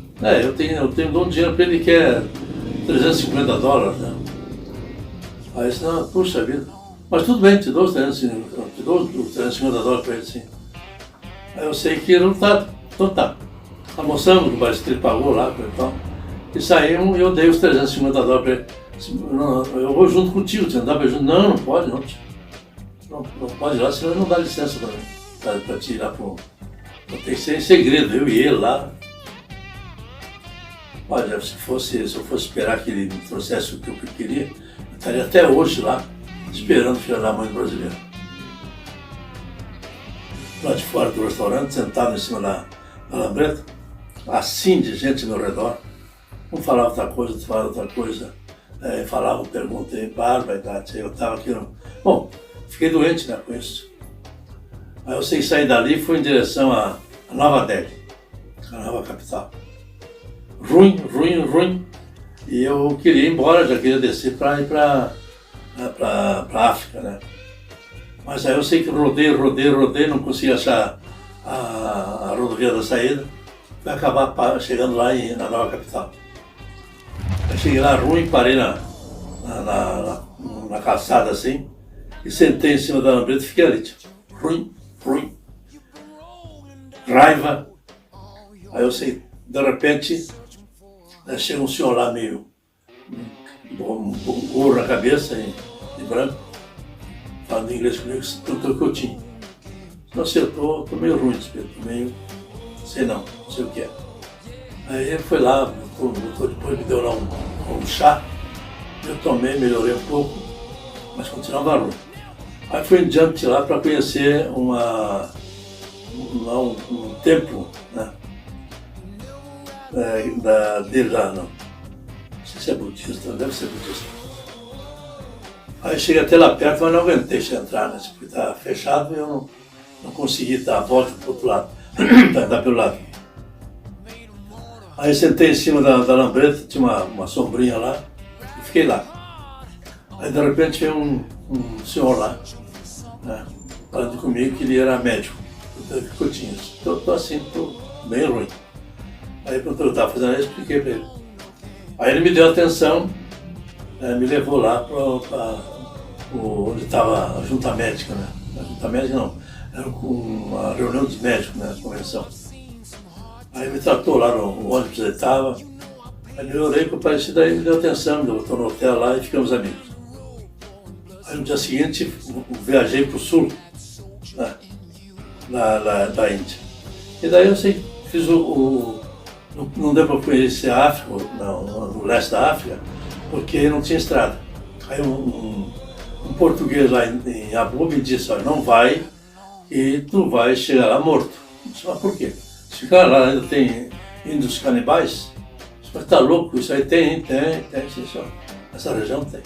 Eu dou um dinheiro para ele que é $350, né? Aí eu disse, não, puxa vida. Mas tudo bem, te dou os $350 para ele, sim. Aí eu sei que ele não tá, então tá. Almoçamos, o bar que ele pagou lá, então. E saímos e eu dei os $350 para ele. Não, eu vou junto contigo, você não dá pra ir junto? Não, não pode, não. Não pode ir lá, senão ele não dá licença para mim, para te ir lá pro... Tem que ser em segredo, eu e ele lá. Olha, se eu fosse esperar que ele me trouxesse o que eu queria, eu estaria até hoje lá, esperando o filho da mãe brasileira. Lá de fora do restaurante, sentado em cima da lambreta, assim de gente ao meu redor. Um falava outra coisa, outro falava outra coisa. Falava, perguntei, barbaridade, eu estava aqui. Bom, fiquei doente, né, com isso. Aí eu sei que saí dali e fui em direção a Nova Delhi, a nova capital. Ruim. E eu queria ir embora, já queria descer para ir para a África, né? Mas aí eu sei que rodei, não consegui achar a rodovia da saída, vai acabar chegando lá na nova capital. Eu cheguei lá ruim, parei na calçada assim, e sentei em cima da lambreta e fiquei ali, tipo, ruim. Raiva. Aí eu sei, de repente, chega um senhor lá meio, um gorro na cabeça, de branco, falando inglês comigo, perguntou o que eu tinha. Não sei, eu tô meio ruim, tô meio, sei o que é. Aí ele foi lá, depois me deu lá um chá, eu tomei, melhorei um pouco, mas continuava ruim. Aí fui em diante lá para conhecer um templo, né? Dele lá, não sei se é budista, deve ser budista. Aí cheguei até lá perto, mas não aguentei entrar, né? Porque estava fechado e eu não consegui dar a volta para o outro lado, dar pelo lado. Aí sentei em cima da lambreta, tinha uma sombrinha lá, e fiquei lá. Aí de repente veio um senhor lá, né, falando comigo que ele era médico, que eu tinha. Tô assim, tô bem ruim. Aí quando eu estava fazendo isso, eu expliquei para ele. Aí ele me deu atenção, me levou lá para onde estava a junta médica, né? A junta médica não, era uma reunião dos médicos, né? A convenção. Aí me tratou lá no ônibus ele estava, aí me orei com o parecido, aí me deu atenção, me botou no hotel lá e ficamos amigos. Aí no dia seguinte viajei para o sul, né? da Índia. E daí eu sei, fiz não deu para conhecer a África, no leste da África, porque não tinha estrada. Aí um português lá em Abu me disse, olha, não vai e tu vai chegar lá morto. Eu disse, mas por quê? Se ficar lá ainda tem índios canibais? Mas tá louco, isso aí tem, sim, senhor. Essa região tem.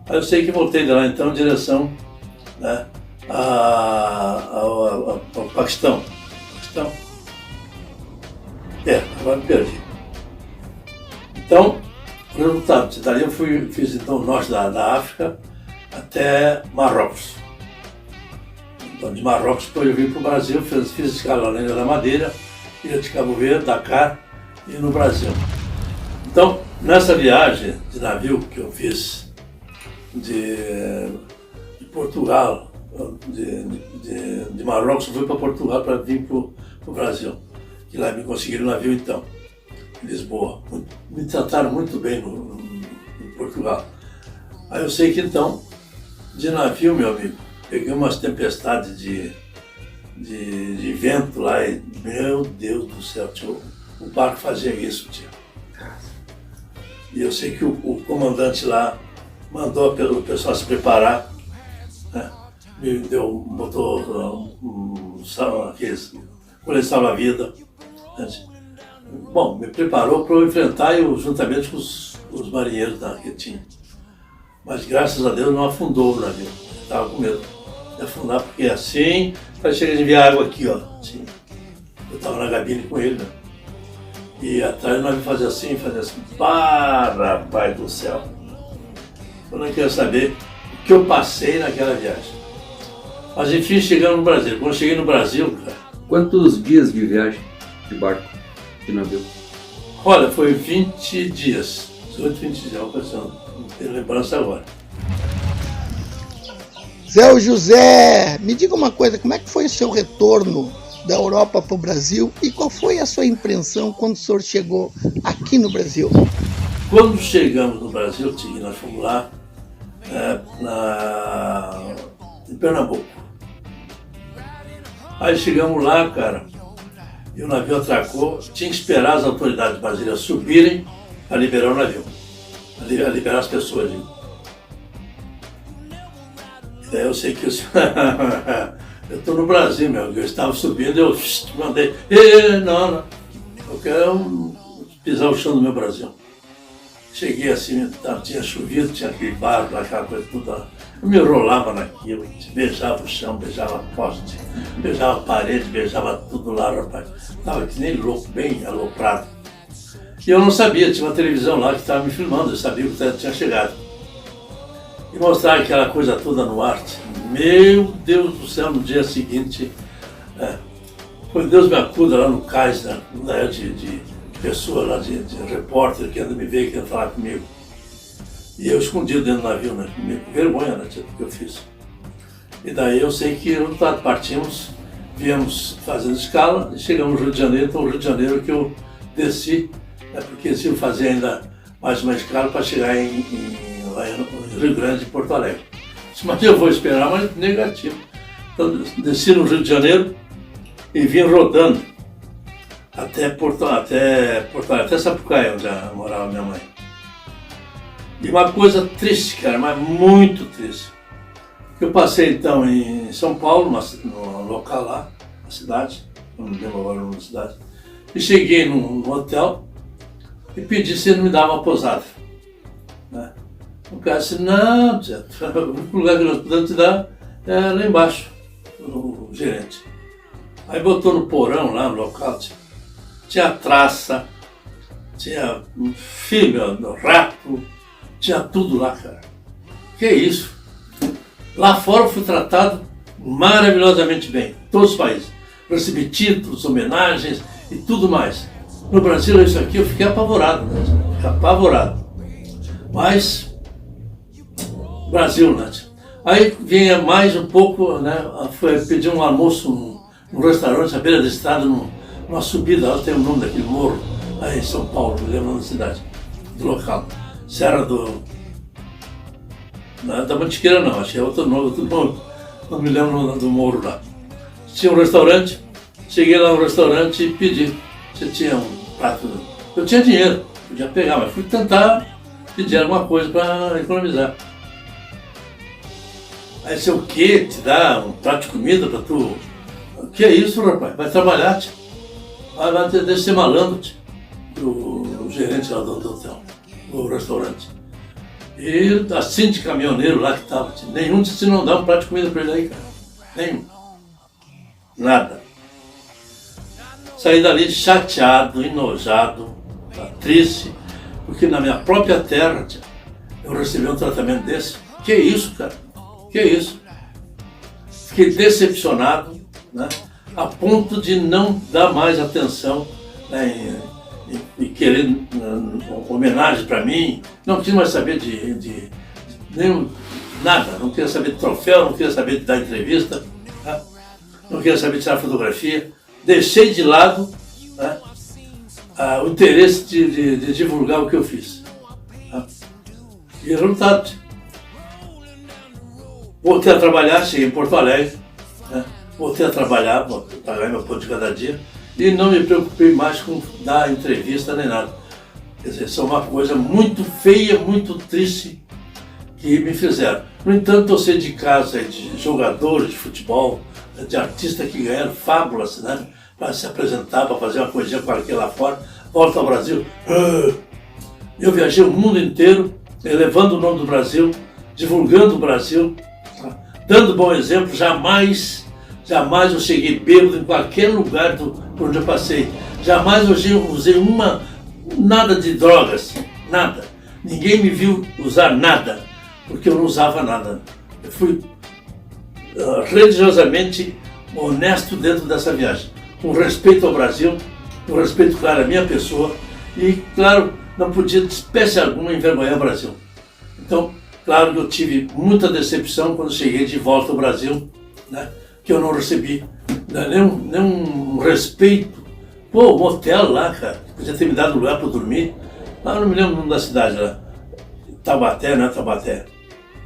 Aí eu sei que voltei de lá então em direção, né, ao Paquistão. Agora me perdi. Então, o resultado, dali eu fiz então o norte da África até Marrocos. Então, de Marrocos depois eu vim para o Brasil, fiz escala na Ilha da Madeira, Ilha de Cabo Verde, Dakar e no Brasil. Então, nessa viagem de navio que eu fiz de Portugal, de Marrocos, eu fui para Portugal para vir para o Brasil. E lá me conseguiram um navio então, em Lisboa. Me trataram muito bem em Portugal. Aí eu sei que então, de navio, meu amigo, peguei umas tempestades de vento lá e, meu Deus do céu, tio, o barco fazia isso, tio. E eu sei que o comandante lá mandou o pessoal se preparar, né? Botou aqueles colete salva-vida. Bom, me preparou para eu enfrentar juntamente com os marinheiros que tinha. Mas graças a Deus não afundou o navio. Estava com medo de afundar, porque assim, para chegar de enviar água aqui, ó. Assim. Eu estava na cabine com ele, né? E atrás o navio fazia assim, para, pai do céu. Eu não quero saber o que eu passei naquela viagem. Mas enfim, chegamos no Brasil. Quando eu cheguei no Brasil, cara... Quantos dias de viagem de barco, de navio? Olha, foi 20 dias. 18, 20 dias, não tenho lembrança agora. Zé José, me diga uma coisa, como é que foi o seu retorno da Europa para o Brasil e qual foi a sua impressão quando o senhor chegou aqui no Brasil? Quando chegamos no Brasil, nós fomos lá em Pernambuco. Aí chegamos lá, cara, e o navio atracou, tinha que esperar as autoridades brasileiras subirem para liberar o navio, para liberar as pessoas. E daí eu sei que eu estou no Brasil, meu, eu estava subindo, eu mandei, não, eu quero pisar o chão do meu Brasil. Cheguei assim, tinha chovido, tinha aquele barco, aquela coisa toda. Eu me enrolava naquilo, beijava o chão, beijava a poste, beijava a parede, beijava tudo lá, rapaz. Estava que nem louco, bem aloprado. E eu não sabia, tinha uma televisão lá que estava me filmando, eu sabia que eu tinha chegado. E mostrava aquela coisa toda no ar. Meu Deus do céu, no dia seguinte, foi Deus me acuda lá no cais, né, de pessoa lá, de repórter que anda me ver, que anda falar comigo. E eu escondido dentro do navio, né? Com vergonha, né? Do que eu fiz. E daí eu sei que partimos, viemos fazendo escala e chegamos no Rio de Janeiro. Então, o Rio de Janeiro que eu desci, né? Porque se eu fazer ainda mais uma escala para chegar lá no Rio Grande e Porto Alegre. Mas eu vou esperar, mas negativo. Então, desci no Rio de Janeiro e vim rodando até Porto Alegre, até Sapucaia, onde morava minha mãe. E uma coisa triste, cara, mas muito triste. Eu passei então em São Paulo, no local lá, na cidade, não me lembro agora o nome da cidade, e cheguei num hotel e pedi se ele me dava uma posada, né? O cara disse, não, tia, o único lugar que nós podemos te dar é lá embaixo, o gerente. Aí botou no porão lá no local, tinha traça, tinha filho, rato, tinha tudo lá, cara. Que isso? Lá fora eu fui tratado maravilhosamente bem, todos os países. Recebi títulos, homenagens e tudo mais. No Brasil, isso aqui eu fiquei apavorado, né? Fiquei apavorado. Mas, Brasil, né? Aí vinha mais um pouco, né? Foi pedir um almoço num restaurante à beira da estrada, numa subida, lá tem o nome daquele morro, aí em São Paulo, me lembro da cidade, do local. Serra da Mantiqueira não, acho que é outro nome, não me lembro do morro lá. Tinha um restaurante, cheguei lá no restaurante e pedi, você tinha um prato, eu tinha dinheiro, podia pegar, mas fui tentar pedir alguma coisa para economizar. Aí disse, o quê? Te dá um prato de comida para tu? O que é isso, rapaz? Vai trabalhar, tia. Vai deixa ser malandro, tia. O gerente lá do hotel, do restaurante. E assim de caminhoneiro lá que estava, nenhum disse não dá um prato de comida para ele aí, cara. Nenhum. Nada. Saí dali chateado, enojado, triste, porque na minha própria terra, tia, eu recebi um tratamento desse. Que isso, cara? Que isso? Fiquei decepcionado, né, a ponto de não dar mais atenção, né, e querer homenagem para mim. Não quis mais saber de nada, não queria saber de troféu, não queria saber de dar entrevista, né, não queria saber de tirar fotografia. Deixei de lado, né, o interesse de divulgar o que eu fiz. Né. E resultado. Voltei a trabalhar, cheguei em Porto Alegre, né? Voltei a trabalhar, pagar meu pão de cada dia, e não me preocupei mais com dar entrevista nem nada. Quer dizer, isso é uma coisa muito feia, muito triste que me fizeram. No entanto, eu sei de casos de jogadores de futebol, de artistas que ganharam fábulas, né? Para se apresentar, para fazer uma coisinha qualquer lá fora, volta ao Brasil. Eu viajei o mundo inteiro, elevando o nome do Brasil, divulgando o Brasil, dando bom exemplo. Jamais eu cheguei bêbado em qualquer lugar por onde eu passei. Jamais eu usei nada de drogas, nada. Ninguém me viu usar nada, porque eu não usava nada. Eu fui religiosamente honesto dentro dessa viagem, com respeito ao Brasil, com respeito, claro, à minha pessoa, e, claro, não podia, de espécie alguma, envergonhar o Brasil. Então, claro que eu tive muita decepção quando cheguei de volta ao Brasil, né, que eu não recebi, né, nenhum respeito. Pô, um hotel lá, cara, podia ter me dado lugar para dormir. Lá eu não me lembro o nome da cidade lá. Tabaté, não é Tabaté?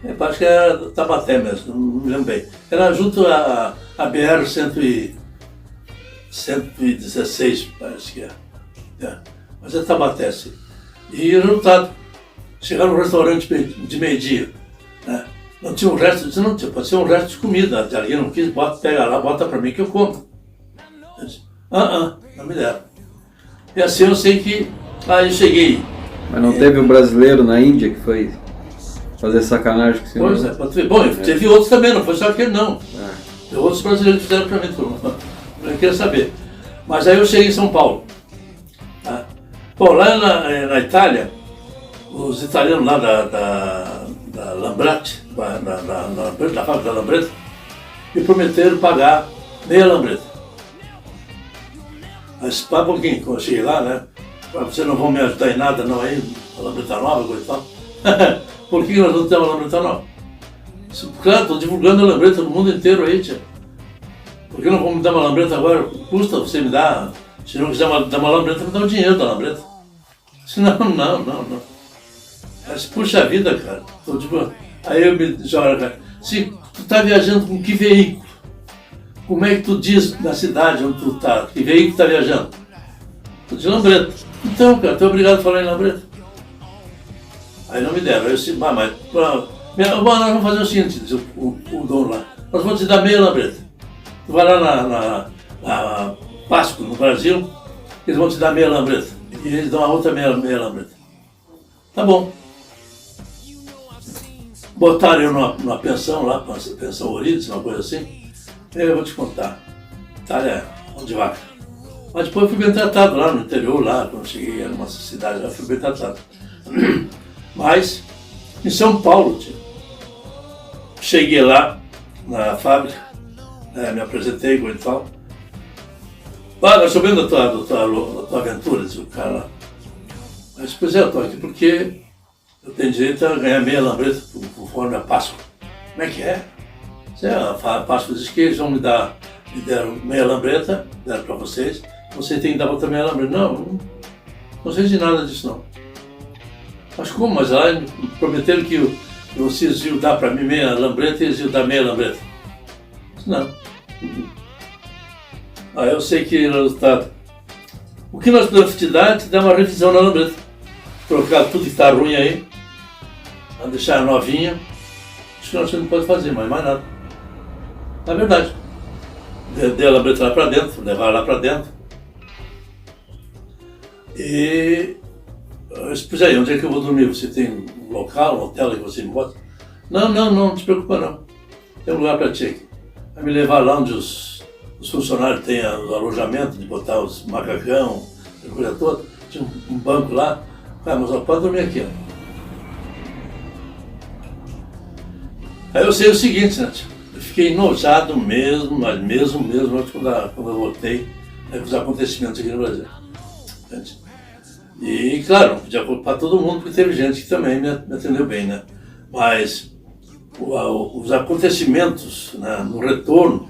Eu acho que era Tabaté mesmo, não me lembro bem. Era junto à BR-116, parece que é. Mas é Tabaté, sim. E resultado, chegar no restaurante de meio-dia, né? Não tinha um resto, disse, não tinha, pode ser um resto de comida. Se alguém não quis, pega lá, bota para mim que eu como. Eu disse, não me deram. E assim eu sei que aí cheguei. Mas não teve um brasileiro na Índia que foi fazer sacanagem com o senhor? Pois é, pode ter. Bom, teve outros também, não foi só aquele não. Tem outros brasileiros que fizeram para mim, não queria saber. Mas aí eu cheguei em São Paulo. Tá? Bom, lá na Itália, os italianos lá da Lambrate, da fábrica da Lambreta, me prometeram pagar meia Lambreta. Mas para um pouquinho, quando eu cheguei lá, né? Vocês não vão me ajudar em nada não aí, a Lambreta nova, coisa e tal. Por que nós não temos a Lambreta nova? Claro, estou divulgando a Lambreta no mundo inteiro aí, tia. Por que não vão me dar uma Lambreta agora? Custa você me dar. Se não quiser dar uma Lambreta, me dá o dinheiro da Lambreta. Não. Mas, puxa vida, cara. Aí eu me jogo, cara. Se tu tá viajando com que veículo? Como é que tu diz na cidade onde tu tá? Que veículo tu tá viajando? Tô de Lambreta. Então, cara, tu é obrigado a falar em Lambreta. Aí não me deram. Aí eu disse, mas nós vamos fazer o seguinte, diz o dono lá. Nós vamos te dar meia Lambreta. Tu vai lá na Páscoa, no Brasil, eles vão te dar meia Lambreta. E eles dão a outra meia Lambreta. Tá bom. botaram eu numa pensão lá, pensão Orides, uma coisa assim. Eu vou te contar. Itália, mão de vaca. Mas depois eu fui bem tratado lá no interior, lá, quando cheguei, era uma cidade, lá fui bem tratado. Mas, em São Paulo, tio, cheguei lá na fábrica, me apresentei com ele e tal. Ah, nós sabemos da tua aventura, disse o cara lá. Mas, pois é, eu estou aqui porque eu tenho direito a ganhar meia lambreta conforme a Páscoa. Como é que é? A Páscoa diz que eles vão me deram meia lambreta, deram para vocês, você tem que dar outra meia lambreta. Não sei de nada disso não. Mas como? Mas lá prometeram que vocês iam dar para mim meia lambreta e eles iam dar meia lambreta. Não. Aí eu sei que o resultado. O que nós podemos te dar é te dar uma revisão na lambreta. Trocar tudo que está ruim aí, deixar novinha. Isso que você não pode fazer, mas mais nada. Na verdade. Dei a lambreta lá para dentro, levar lá para dentro. E eu disse, pois aí, onde é que eu vou dormir? Você tem um local, um hotel que você me bota? Não te preocupa não. Tem um lugar para ti aqui. Vai me levar lá onde os funcionários têm os alojamentos, de botar os macacão, a coisa toda. Tinha um banco lá. Ah, mas pode dormir aqui, ó. Aí eu sei o seguinte, né, tio? Eu fiquei enojado mesmo, mas mesmo quando eu voltei com os acontecimentos aqui no Brasil. Entende? E, claro, não podia culpar todo mundo, porque teve gente que também me atendeu bem, né? Mas os acontecimentos, né, no retorno,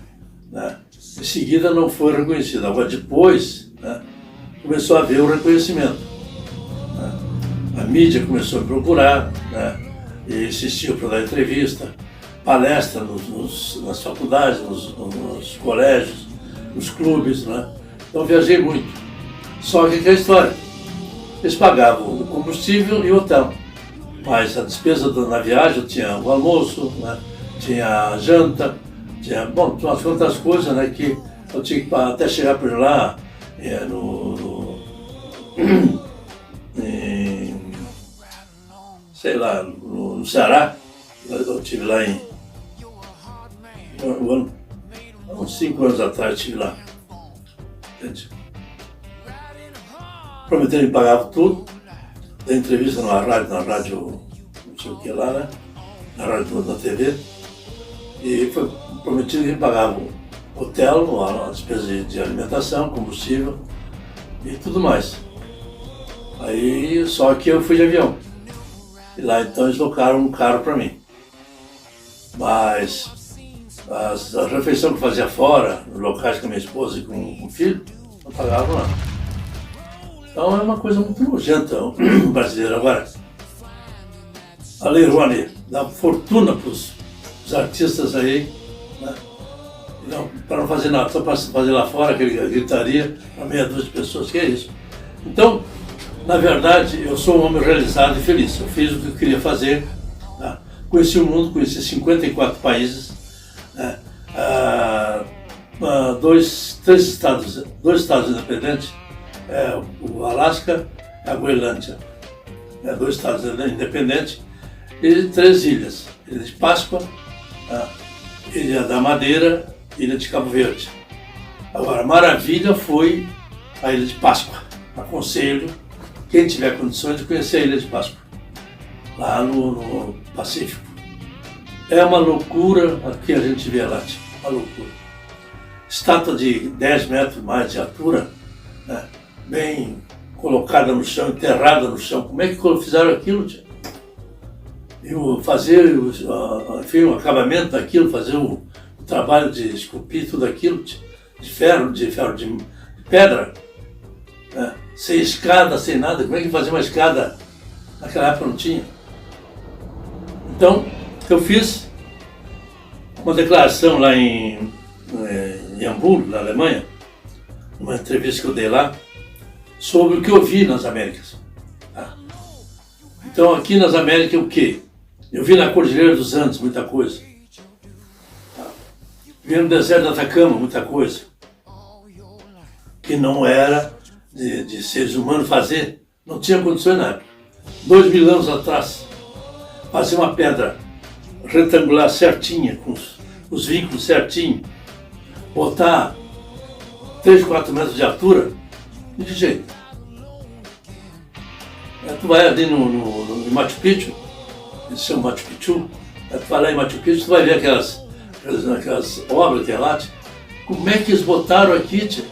né, em seguida não foi reconhecido. Agora, depois, né, começou a haver o reconhecimento. Né? A mídia começou a me procurar, né, e insistiu para dar entrevista, palestra nas faculdades, nos colégios, nos clubes, né? Então viajei muito. Só que a história, eles pagavam o combustível e o hotel, mas a despesa na viagem tinha o almoço, né? Tinha a janta, tinha umas quantas coisas, né, que eu tinha que até chegar por lá, sei lá, no Ceará. Eu estive lá uns 5 anos atrás, eu estive lá. Entende? Prometeram que pagavam tudo. Dei entrevista na rádio, não sei o que lá, né? Na rádio da TV. E foi prometido que pagavam hotel, a despesa de alimentação, combustível e tudo mais. Aí, só que eu fui de avião. E lá então eles locaram um carro para mim. Mas a refeição que eu fazia fora, nos locais com a minha esposa e com o filho, não pagavam lá. Então é uma coisa muito nojenta o brasileiro. Agora, a Lei Rouanet dá fortuna para os artistas aí, né? Para não fazer nada, só para fazer lá fora, aquele gritaria para meia dúzia de pessoas, que é isso. Então, na verdade, eu sou um homem realizado e feliz. Eu fiz o que eu queria fazer. Tá? Conheci o mundo, conheci 54 países, né? Dois estados independentes, o Alasca e a Groenlândia. 2 estados independentes e 3 ilhas. Ilha de Páscoa, Ilha da Madeira, Ilha de Cabo Verde. Agora, a maravilha foi a Ilha de Páscoa. Aconselho quem tiver condições de conhecer a Ilha de Páscoa, lá no Pacífico. É uma loucura o que a gente vê lá, uma loucura. Estátua de 10 metros mais de altura, né? Bem colocada no chão, enterrada no chão. Como é que fizeram aquilo, tio? E fazer, enfim, o acabamento daquilo, fazer o trabalho de esculpir tudo aquilo, tio, de pedra, né? Sem escada, sem nada. Como é que fazia uma escada? Naquela época não tinha. Então, eu fiz uma declaração lá em Hamburgo, na Alemanha, uma entrevista que eu dei lá, sobre o que eu vi nas Américas. Tá? Então, aqui nas Américas, o quê? Eu vi na Cordilheira dos Andes muita coisa. Tá? Vi no deserto do Atacama muita coisa. Que não era de seres humanos fazer, não tinha condições na época. 2000 anos atrás, fazer uma pedra retangular certinha, com os vínculos certinhos, botar 3, 4 metros de altura, de que jeito? Tu vai ali no Machu Picchu, eles chamam Machu Picchu, tu vai lá em Machu Picchu, tu vai ver aquelas obras que tem lá, como é que eles botaram aqui, tia?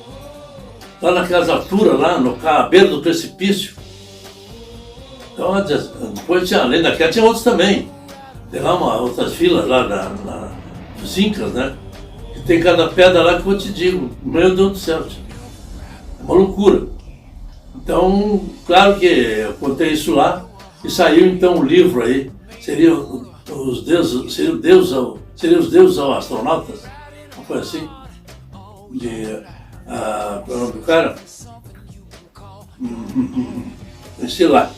Lá naquelas alturas, lá à beira do precipício. Então, depois, além daquela, tinha outros também. Tem lá outras vilas lá dos Incas, né? Que tem cada pedra lá que eu te digo, meu Deus do céu, tia. É uma loucura. Então, claro que eu contei isso lá e saiu então um livro aí, seria os deuses aos astronautas, não foi assim? Qual é o nome do cara? Sei lá.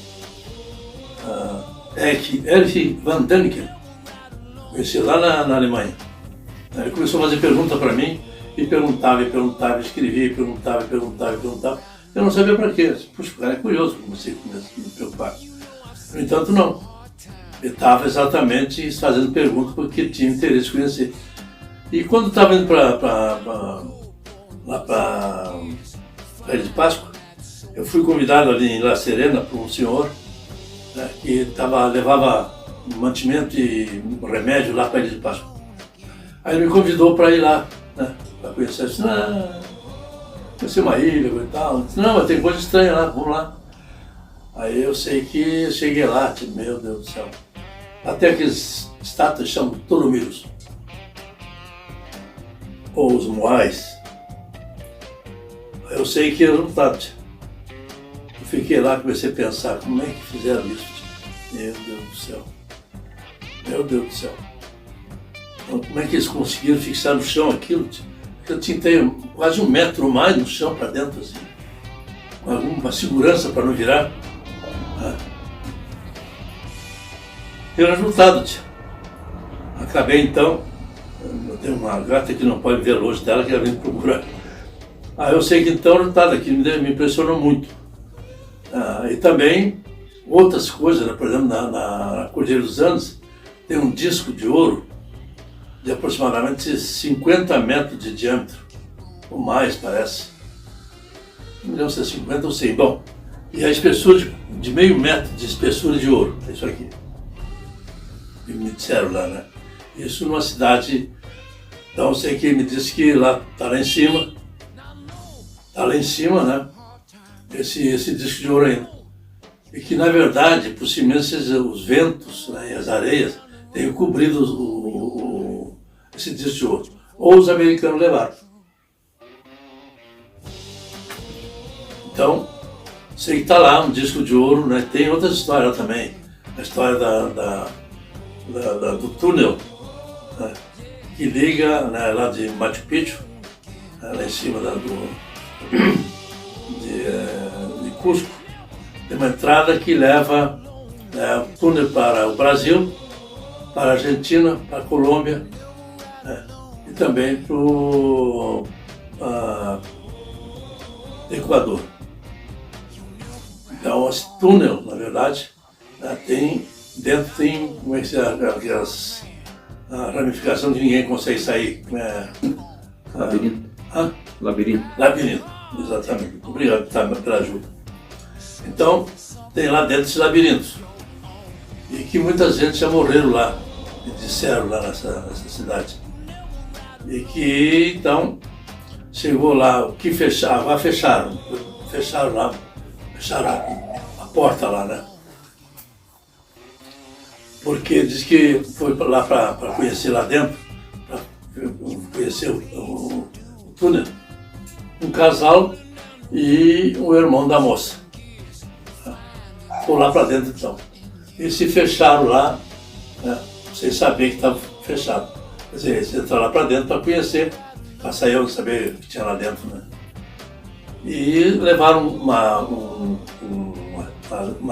Erich von Däniken. Conheci lá na Alemanha. Ele começou a fazer pergunta para mim e perguntava, escrevia, perguntava. Eu não sabia para quê. Puxa, o cara é curioso, comecei a me preocupar. No entanto, não. Eu estava exatamente fazendo pergunta porque tinha interesse em conhecer. E quando estava indo lá para Ilha de Páscoa, eu fui convidado ali em La Serena por um senhor, né, que levava mantimento e remédio lá para Ilha de Páscoa. Aí ele me convidou para ir lá, né, para conhecer. Eu disse, conhecer uma ilha e tal. Eu disse, não, mas tem coisa estranha lá, vamos lá. Aí eu sei que eu cheguei lá, tipo, meu Deus do céu. Até aqueles estátuas chamam Tolomiros, ou os Moais. Eu sei que era um resultado. Eu fiquei lá, comecei a pensar, como é que fizeram isso? Meu Deus do céu. Meu Deus do céu. Então, como é que eles conseguiram fixar no chão aquilo? Eu tinha quase 1 metro mais no chão para dentro, assim. Com alguma segurança para não virar. E o resultado, tia. Acabei então, eu tenho uma gata que não pode ver longe dela, que ela vem me procurar. Eu sei que então o resultado aqui me impressionou muito. E também outras coisas, né? Por exemplo, na Cordilheira dos Andes, tem um disco de ouro de aproximadamente 50 metros de diâmetro, ou mais, parece. Não lembro se é 50 ou 100. Bom, e a espessura de meio metro de espessura de ouro, é isso aqui. E me disseram lá, né? Isso numa cidade. Então eu sei que ele me disse que está lá em cima, né? Esse disco de ouro ainda. E que na verdade, por cima os ventos, né, e as areias têm cobrido esse disco de ouro. Ou os americanos levaram. Então, sei que está lá um disco de ouro, né? Tem outras histórias também. A história do túnel, né, que liga, né, lá de Machu Picchu, né, lá em cima de Cusco. Tem uma entrada que leva o túnel para o Brasil, para a Argentina, para a Colômbia, né, e também para o Equador. Então, esse túnel, na verdade, né, dentro tem como é que a ramificação que ninguém consegue sair. Labirinto. Labirinto, exatamente. Obrigado pela ajuda. Então, tem lá dentro esse labirinto. E que muita gente já morreram lá, me disseram lá nessa cidade. E que, então, chegou lá, o que fecharam a porta lá, né? Porque diz que foi lá para conhecer lá dentro, para conhecer o túnel, um casal e o irmão da moça. Foram lá para dentro então. E se fecharam lá, né, sem saber que estava fechado. Quer dizer, eles entraram lá para dentro para conhecer, para sair eu saber o que tinha lá dentro, né? E levaram uma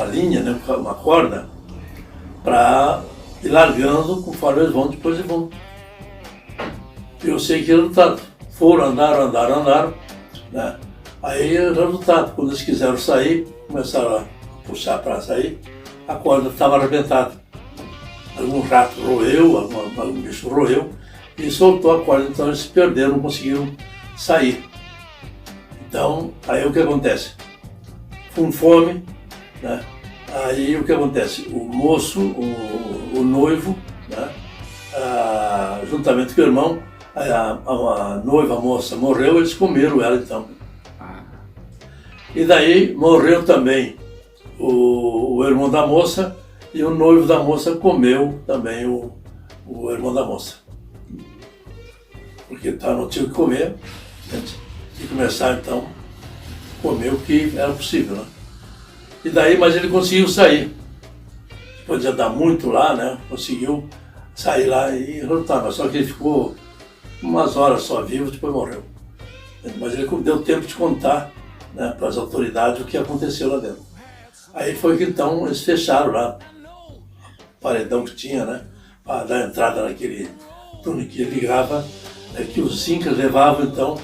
linha, né, uma corda, para ir largando conforme eles vão, depois eles vão. Eu sei que o resultado. Foram, andaram, né? Aí o resultado, quando eles quiseram sair, começaram a puxar para sair, a corda estava arrebentada. algum rato roeu, algum bicho roeu, e soltou a corda, então eles se perderam, não conseguiram sair. Então, aí o que acontece? Com fome, né? Aí o que acontece? O moço, o noivo, né? Juntamente com o irmão, a noiva, a moça morreu, eles comeram ela então. E daí morreu também o irmão da moça, e o noivo da moça comeu também o irmão da moça. Porque não tinha o que comer, e começar então a comer o que era possível, né? E daí, mas ele conseguiu sair. Podia dar muito lá, né? Conseguiu sair lá e voltar, mas só que ele ficou umas horas só vivo, depois morreu. Mas ele deu tempo de contar, né, para as autoridades o que aconteceu lá dentro. Aí foi que então eles fecharam lá o paredão que tinha, né, para dar entrada naquele túnel que ligava, que os incas levavam então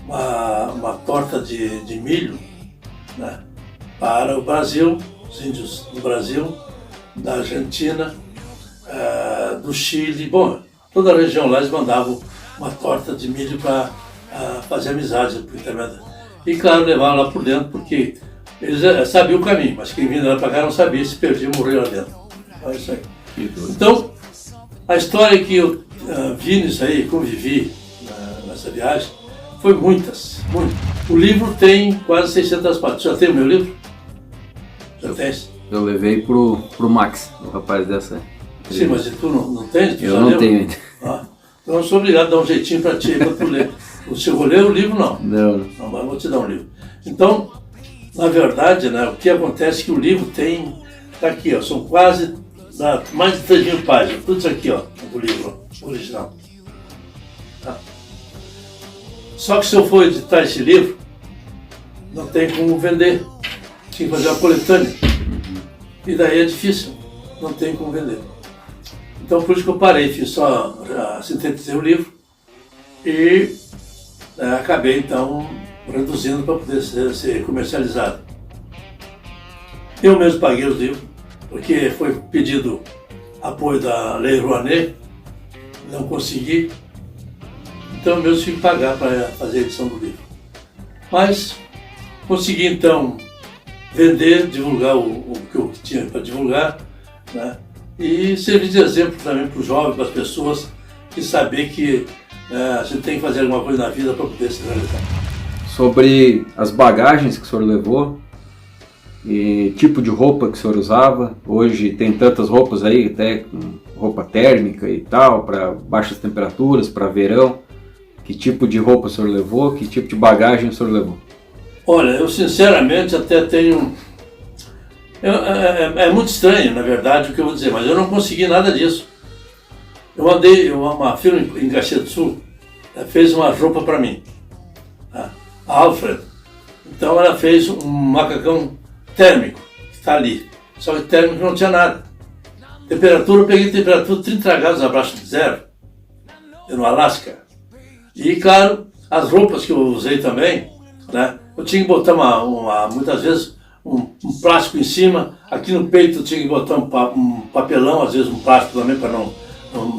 uma torta de milho, né, para o Brasil, os índios do Brasil, da Argentina, do Chile, bom, toda a região lá eles mandavam uma torta de milho para fazer amizade por intermédio. E claro, levaram lá por dentro, porque eles sabiam o caminho, mas quem vinha lá para cá não sabia, se perdia, morreu lá dentro. É isso aí. Então, a história que eu vi nisso aí, convivi nessa viagem, foi muitas. O livro tem quase 600 páginas. Já tem o meu livro? Já tens? Eu levei pro Max, o rapaz dessa. Sim, mas e tu não tens? Eu não tenho ainda. Então eu sou obrigado a dar um jeitinho para ti, para tu ler. Você vou ler o livro, não? Não, mas eu vou te dar um livro. Então, na verdade, né, o que acontece é que o livro tem, tá aqui, ó, são quase mais de 3.000 páginas, tudo isso aqui, ó, do livro original. Tá? Só que se eu for editar esse livro, não tem como vender, tinha que fazer uma coletânea, e daí é difícil, não tem como vender. Então por isso que eu parei, fiz só, sintetizei o livro e acabei então reduzindo para poder ser comercializado. Eu mesmo paguei os livros, porque foi pedido apoio da Lei Rouanet, não consegui, então eu mesmo tive que pagar para fazer a edição do livro. Mas consegui então vender, divulgar o que eu tinha para divulgar, né? E servir de exemplo também para os jovens, para as pessoas, que saber que a gente tem que fazer alguma coisa na vida para poder se realizar. Sobre as bagagens que o senhor levou e tipo de roupa que o senhor usava, hoje tem tantas roupas aí, até com roupa térmica e tal, para baixas temperaturas, para verão. Que tipo de roupa o senhor levou, que tipo de bagagem o senhor levou? Olha, eu sinceramente até tenho... É muito estranho, na verdade, o que eu vou dizer, mas eu não consegui nada disso. Eu mandei, uma firma em Caxias do Sul fez uma roupa para mim, a Alfred. Então ela fez um macacão térmico, que está ali, só que térmico não tinha nada. Temperatura, eu peguei temperatura 30 graus abaixo de zero, no Alasca. E claro, as roupas que eu usei também, né, eu tinha que botar muitas vezes, um plástico em cima, aqui no peito eu tinha que botar um papelão, às vezes um plástico também para não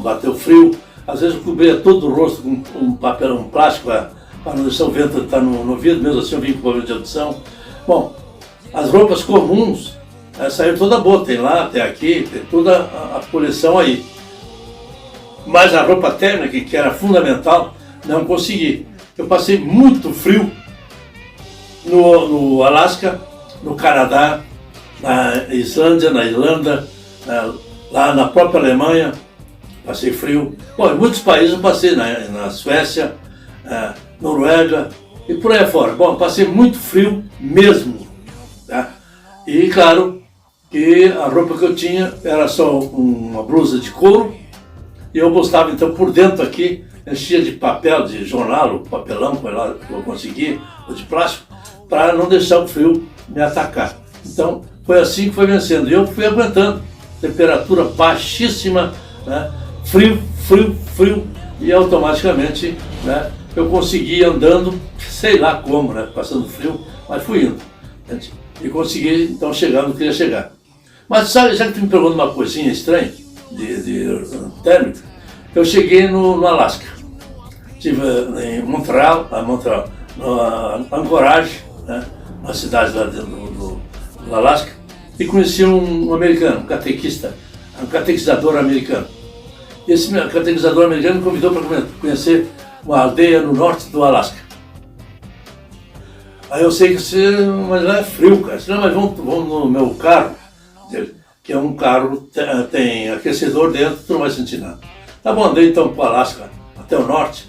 bater o frio. Às vezes eu cobria todo o rosto com um papelão, um plástico para não deixar o vento entrar no ouvido, mesmo assim eu vim com problema de audição. Bom, as roupas comuns saíram toda boa, tem lá, tem aqui, tem toda a coleção aí. Mas a roupa térmica, que era fundamental, não consegui. Eu passei muito frio no Alasca, no Canadá, na Islândia, na Irlanda, lá na própria Alemanha, passei frio. Bom, em muitos países eu passei, na Suécia, Noruega e por aí fora. Bom, passei muito frio mesmo. Tá? E claro que a roupa que eu tinha era só uma blusa de couro e eu botava então por dentro aqui, enchia de papel, de jornal, papelão que eu consegui, ou de plástico, para não deixar o frio me atacar. Então foi assim que foi vencendo. E eu fui aguentando, temperatura baixíssima, né? Frio, e automaticamente, né, eu consegui andando, sei lá como, né, passando frio, mas fui indo. E consegui então chegar onde eu queria chegar. Mas sabe, já que tu me perguntou uma coisinha estranha, térmica, eu cheguei no Alasca. Estive em Montreal, Anchorage, né, uma cidade lá dentro do Alasca, e conheci um americano, um catequizador americano. E esse catequizador americano me convidou para conhecer uma aldeia no norte do Alasca. Aí eu sei que mas lá é frio, cara. Não, mas vamos no meu carro, que é um carro, tem aquecedor dentro, tu não vai sentir nada. Tá bom, andei então para o Alasca, até o norte,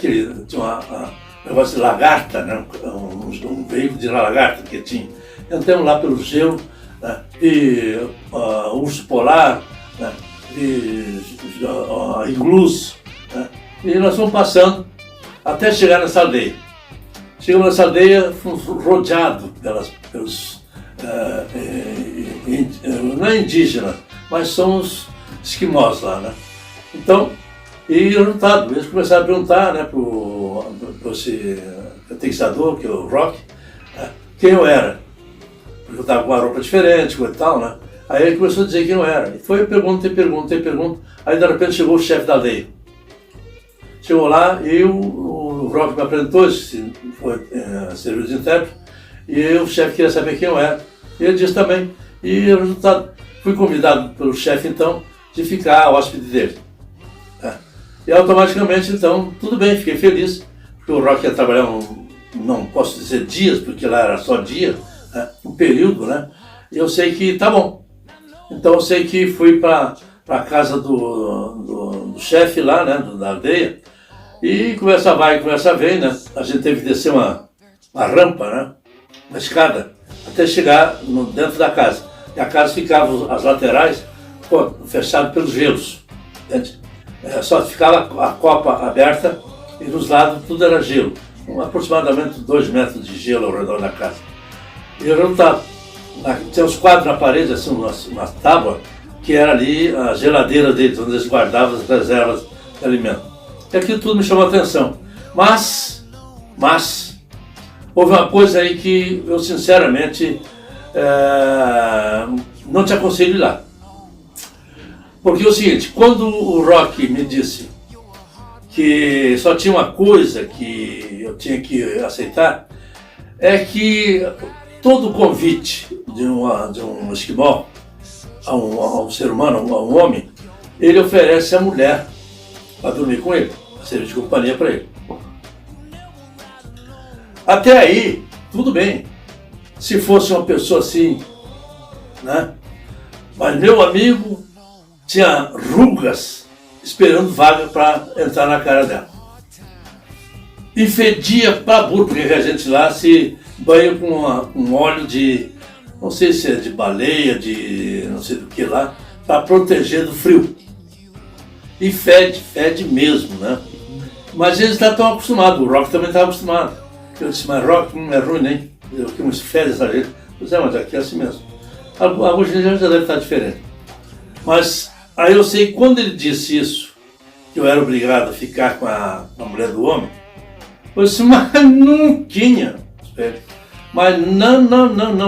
tinha um negócio de lagarta, né? Um veículo de lagarta que tinha. Entramos lá pelo gelo, né? E urso polar, né? E iglus, né? E nós fomos passando até chegar nessa aldeia. Chegamos nessa aldeia, fomos rodeados pelos não é indígena, mas são os esquimós lá, né? Então, e o resultado, eles começaram a perguntar, né, para esse catequizador, que é o Rock, né, quem eu era. Porque eu estava com uma roupa diferente, e tal, né? Aí ele começou a dizer quem eu era. E foi pergunta. Aí de repente chegou o chefe da aldeia. Chegou lá e o Rock me apresentou, foi serviço de intérprete, e o chefe queria saber quem eu era. E ele disse também. E o resultado, fui convidado pelo chefe então de ficar hóspede dele. E automaticamente então, tudo bem, fiquei feliz, porque o Rock ia trabalhar, não posso dizer dias, porque lá era só dia, né, um período, né? E eu sei que tá bom. Então eu sei que fui para a casa do chefe lá, né, da aldeia, e conversa vai, conversa vem, né? A gente teve que descer uma rampa, né? Uma escada, até chegar dentro da casa. E a casa ficava, as laterais, fechado pelos gelos, entende? Só ficava a copa aberta e nos lados tudo era gelo. Aproximadamente 2 metros de gelo ao redor da casa. E o resultado, tinha uns quadros na parede, assim, uma tábua, que era ali a geladeira deles, onde eles guardavam as reservas de alimento. E aquilo tudo me chamou a atenção. Mas, houve uma coisa aí que eu sinceramente não te aconselho ir lá. Porque é o seguinte, quando o Rock me disse que só tinha uma coisa que eu tinha que aceitar, é que todo convite de um esquimó a um ser humano, a um homem, ele oferece a mulher para dormir com ele, para servir de companhia para ele. Até aí, tudo bem, se fosse uma pessoa assim, né? Mas meu amigo tinha rugas esperando vaga para entrar na cara dela. E fedia para burro, porque a gente lá se banha com um óleo de, não sei se é de baleia, de não sei do que lá, para proteger do frio. E fede mesmo, né? Mas eles não estão acostumados, o Rock também estava acostumado. Eu disse, mas Rock não é ruim, nem. Eu que uns fede essa gente. Pois é, mas aqui é assim mesmo. Hoje em dia já deve estar diferente. Mas aí eu sei que quando ele disse isso, que eu era obrigado a ficar com a mulher do homem, eu disse, mas não tinha. Mas não,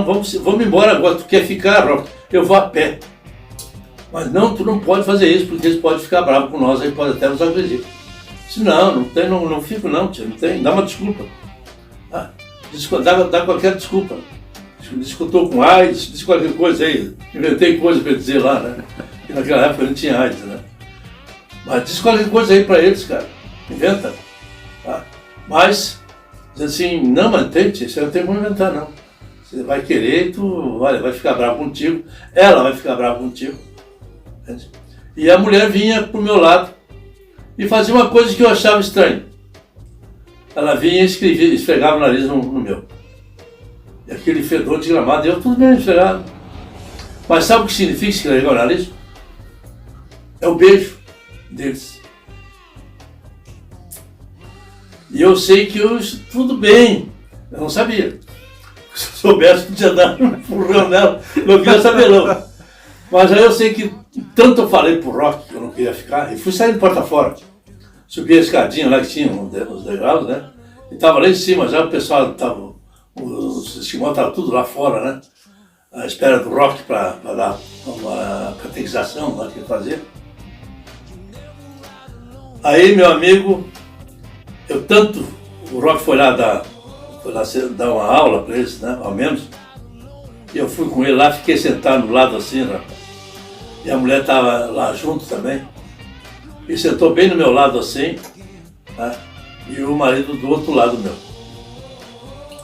vamos embora agora, tu quer ficar, Rock? Eu vou a pé. Mas não, tu não pode fazer isso, porque eles podem ficar bravos com nós, aí pode até nos agredir. Disse, não fico não, tia, não tem, dá uma desculpa. Dá qualquer desculpa. Diz que eu estou com AIDS, diz qualquer coisa aí, inventei coisa para dizer lá, né? Que naquela época não tinha AIDS, né? Mas diz qualquer coisa aí para eles, cara, inventa. Tá? Mas, diz assim, não, mas tente, você não tem como inventar, não. Você vai querer, vai ficar bravo contigo, ela vai ficar brava contigo. Entende? E a mulher vinha pro meu lado e fazia uma coisa que eu achava estranha. Ela vinha e esfregava o nariz no meu. E aquele fedor de gramado, eu tudo bem esfregado. Mas sabe o que significa esfregar o nariz? É o beijo deles. E eu sei que tudo bem, eu não sabia. Se eu soubesse, podia dar um empurrão nela, não queria saber não. Mas aí eu sei que tanto eu falei pro Rock que eu não queria ficar, e fui sair de porta fora. Subi a escadinha lá que tinha os degraus, né? E tava lá em cima já, o pessoal tava, os esquimós estavam tudo lá fora, né? à espera do rock para dar uma catequização lá que ele fazia. Aí, meu amigo, o rock foi lá dar uma aula para eles, né, ao menos, e eu fui com ele lá, fiquei sentado do lado assim, rapaz, e a mulher estava lá junto também, e sentou bem no meu lado assim, né, e o marido do outro lado meu.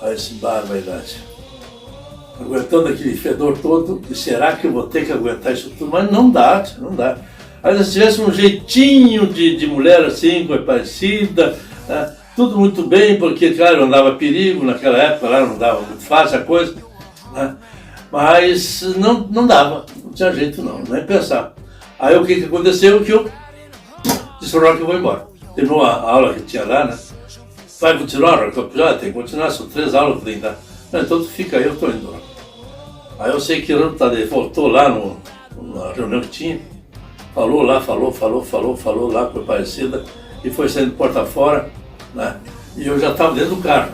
Aí esse barbaridade. Aguentando aquele fedor todo, e será que eu vou ter que aguentar isso tudo? Mas não dá, não dá. Aí se tivesse um jeitinho de mulher assim, parecida, né? Tudo muito bem, porque, claro, não dava perigo naquela época, lá não dava muito fácil a coisa, né? Mas não dava, não tinha jeito não, nem pensar. Aí o que aconteceu? Que eu disse para que eu vou embora. Terminou a aula que tinha lá, né? Vai continuar? Tem que continuar, são 3 aulas que tem que dar. Não, então tu fica aí, eu estou indo lá. Aí eu sei que ele voltou lá na reunião que tinha, falou lá com a parecida, e foi saindo de porta fora, né? E eu já estava dentro do carro,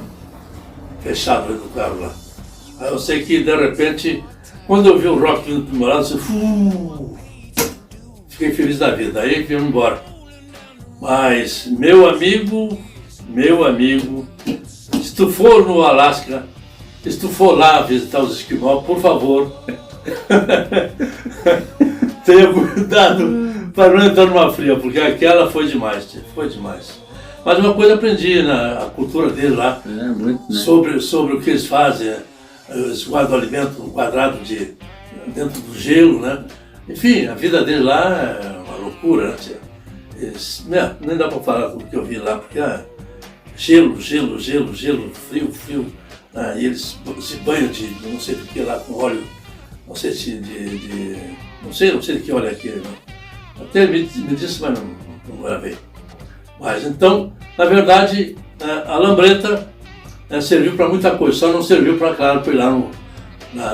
fechado dentro do carro lá. Aí eu sei que de repente, quando eu vi o rock vindo pro meu lado, eu fiquei feliz da vida, aí vim embora. Mas, meu amigo, se tu for no Alasca, se tu for lá visitar os esquimós, por favor, tenha cuidado para não entrar numa fria, porque aquela foi demais, tia, foi demais. Mas uma coisa aprendi na cultura deles lá, muito, né? sobre o que eles fazem, eles guardam alimento quadrado dentro do gelo, né? Enfim, a vida deles lá é uma loucura, né, tia? Nem dá para falar do que eu vi lá, porque gelo, frio, né? E eles se banham de não sei do que lá com óleo, não sei se não sei de que óleo é aquele, né? Até me disse, mas não gravei. Mas então, na verdade, a lambreta serviu para muita coisa, só não serviu para, claro, para ir lá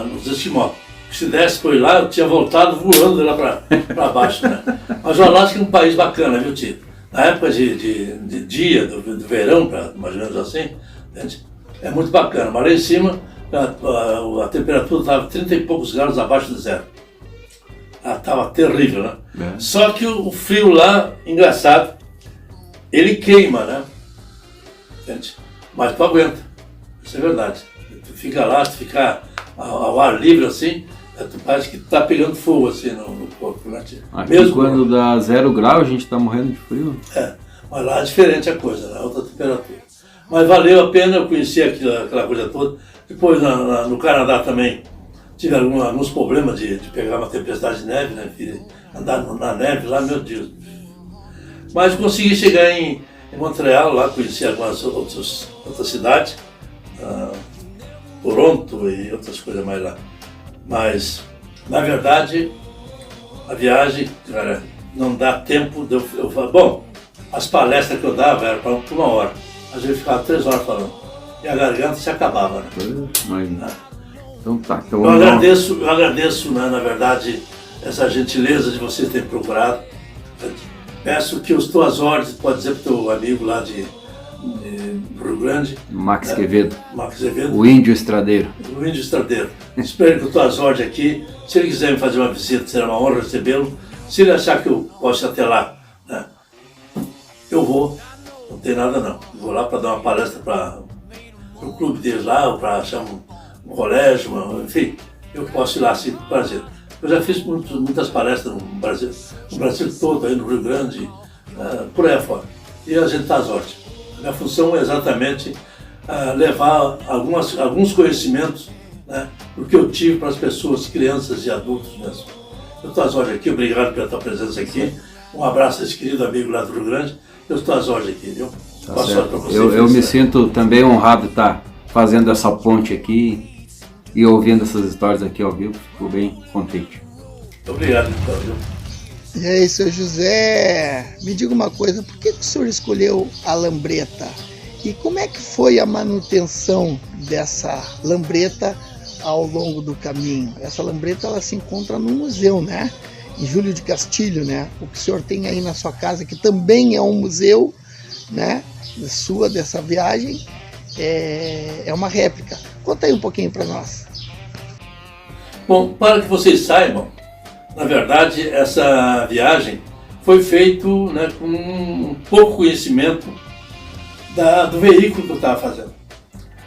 nos esquimós. Se desse para ir lá, eu tinha voltado voando lá para baixo, né? Mas o Alasca é um país bacana, viu, tio? Na época de dia, do verão, mais ou menos assim, entende? É muito bacana, mas lá em cima a temperatura estava 30 e poucos graus abaixo de zero. Estava terrível, né? É. Só que o frio lá, engraçado, ele queima, né? Entende? Mas tu aguenta, isso é verdade. Tu fica lá, tu fica ao ar livre assim, tu parece que tu tá pegando fogo assim no corpo, né? Aqui mesmo quando dá 0 grau a gente tá morrendo de frio. Mas lá é diferente a coisa, né? Outra temperatura. Mas valeu a pena, eu conheci aquela coisa toda. Depois no Canadá também tive alguns problemas de pegar uma tempestade de neve, né? Andar na neve lá, meu Deus. Mas consegui chegar em Montreal, lá conheci algumas outras cidades, Toronto e outras coisas mais lá. Mas, na verdade, a viagem, cara, não dá tempo de eu falar. Bom, as palestras que eu dava eram para 1 hora. Às vezes eu ficava 3 horas falando. E a garganta se acabava, né? Então tá. Então eu agradeço, né, na verdade, essa gentileza de vocês terem procurado. Peço que as tuas ordens, pode dizer para o teu amigo lá de Rio Grande. Max Quevedo. Max Quevedo. O Índio Estradeiro. O Índio Estradeiro. Espero que as tuas ordens aqui, se ele quiser me fazer uma visita, será uma honra recebê-lo. Se ele achar que eu posso ir até lá, né, eu vou. Não tem nada não. Eu vou lá para dar uma palestra para o clube deles lá, ou para achar um colégio, enfim. Eu posso ir lá assim, com prazer. Eu já fiz muitas palestras no Brasil todo, aí no Rio Grande, por aí afora. E a gente está às ordens. A minha função é exatamente levar alguns conhecimentos, né, do que eu tive para as pessoas, crianças e adultos mesmo. Eu estou às ordens aqui, obrigado pela tua presença aqui. Um abraço a esse querido amigo lá do Rio Grande. Eu estou às ordens aqui, viu? Tá eu me sinto também honrado de estar fazendo essa ponte aqui e ouvindo essas histórias aqui ao vivo. Fico bem contente. Obrigado, então, viu? E aí, seu José, me diga uma coisa, por que o senhor escolheu a lambreta? E como é que foi a manutenção dessa lambreta ao longo do caminho? Essa lambreta, ela se encontra no museu, né? Em Júlio de Castilho, né? O que o senhor tem aí na sua casa, que também é um museu, né? Dessa viagem, é uma réplica. Conta aí um pouquinho para nós. Bom, para que vocês saibam, na verdade, essa viagem foi feita, né, com um pouco conhecimento do veículo que eu estava fazendo.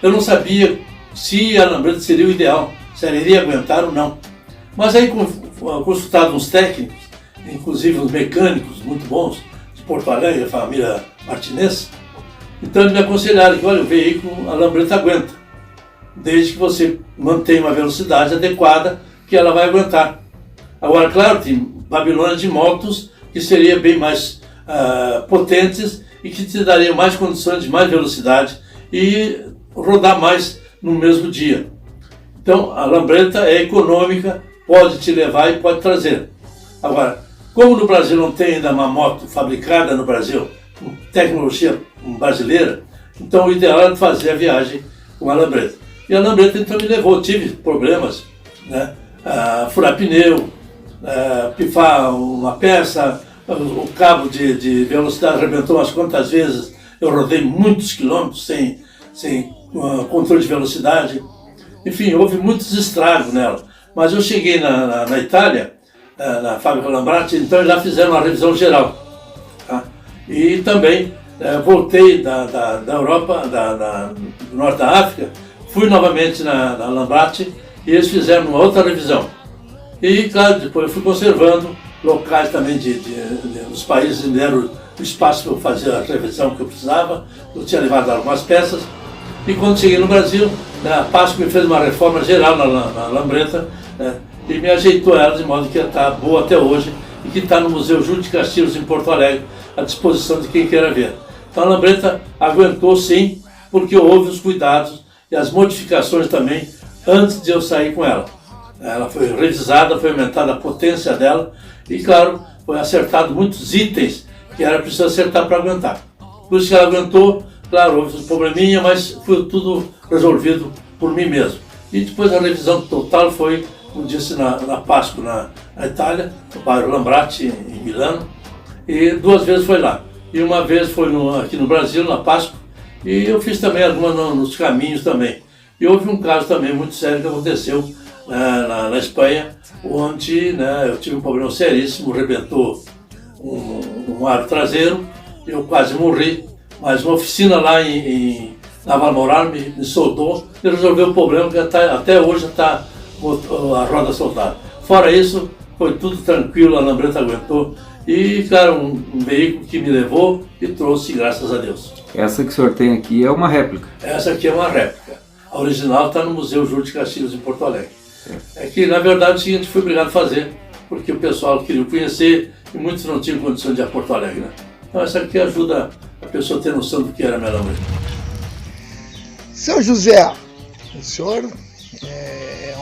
Eu não sabia se a lambreta seria o ideal, se ela iria aguentar ou não. Mas aí, consultado uns técnicos, inclusive uns mecânicos muito bons, de Porto Alegre, a família Martinez, então eles me aconselharam que, olha, o veículo, a lambreta aguenta, desde que você mantenha uma velocidade adequada que ela vai aguentar. Agora, claro, tem babilônias de motos que seriam bem mais potentes e que te dariam mais condições de mais velocidade e rodar mais no mesmo dia. Então, a lambreta é econômica, pode te levar e pode trazer. Agora, como no Brasil não tem ainda uma moto fabricada no Brasil, com tecnologia brasileira, então o ideal era fazer a viagem com a lambreta. E a lambreta então me levou, tive problemas, né? Furar pneu, pifar uma peça, o cabo de velocidade arrebentou umas quantas vezes, eu rodei muitos quilômetros sem controle de velocidade. Enfim, houve muitos estragos nela. Mas eu cheguei na Itália, na fábrica Lambrate, então eles já fizeram uma revisão geral. Tá? E também voltei da Europa, do Norte da África, fui novamente na Lambrate e eles fizeram uma outra revisão. E, claro, depois eu fui conservando locais também dos países, me deram o espaço para eu fazer a revisão que eu precisava. Eu tinha levado algumas peças. E quando cheguei no Brasil, a Pasco me fez uma reforma geral na lambreta, né, e me ajeitou ela de modo que está boa até hoje e que está no Museu Júlio de Castilhos em Porto Alegre, à disposição de quem queira ver. Então a lambreta aguentou sim, porque houve os cuidados e as modificações também antes de eu sair com ela. Ela foi revisada, foi aumentada a potência dela e, claro, foi acertado muitos itens que era preciso acertar para aguentar. Por isso que ela aguentou. Claro, houve um probleminha, mas foi tudo resolvido por mim mesmo. E depois a revisão total foi, como disse, na Pasco, na Itália, no bairro Lambrate, em Milano, e 2 vezes foi lá. E uma vez foi aqui no Brasil, na Pasco, e eu fiz também algumas nos caminhos também. E houve um caso também muito sério que aconteceu na Espanha, onde, né, eu tive um problema seríssimo, rebentou um aro traseiro, eu quase morri. Mas uma oficina lá em Navalmoral me soldou e resolveu o problema, que até hoje está a roda soldada. Fora isso, foi tudo tranquilo, a lambreta aguentou. E, cara, um veículo que me levou e trouxe, graças a Deus. Essa que o senhor tem aqui é uma réplica? Essa aqui é uma réplica. A original está no Museu Júlio de Castilhos, em Porto Alegre. É que, na verdade, o seguinte, fui obrigado a fazer, porque o pessoal queria conhecer e muitos não tinham condição de ir a Porto Alegre, né? Então essa aqui ajuda a pessoa a ter noção do que era a minha lambreta. Seu José, o senhor é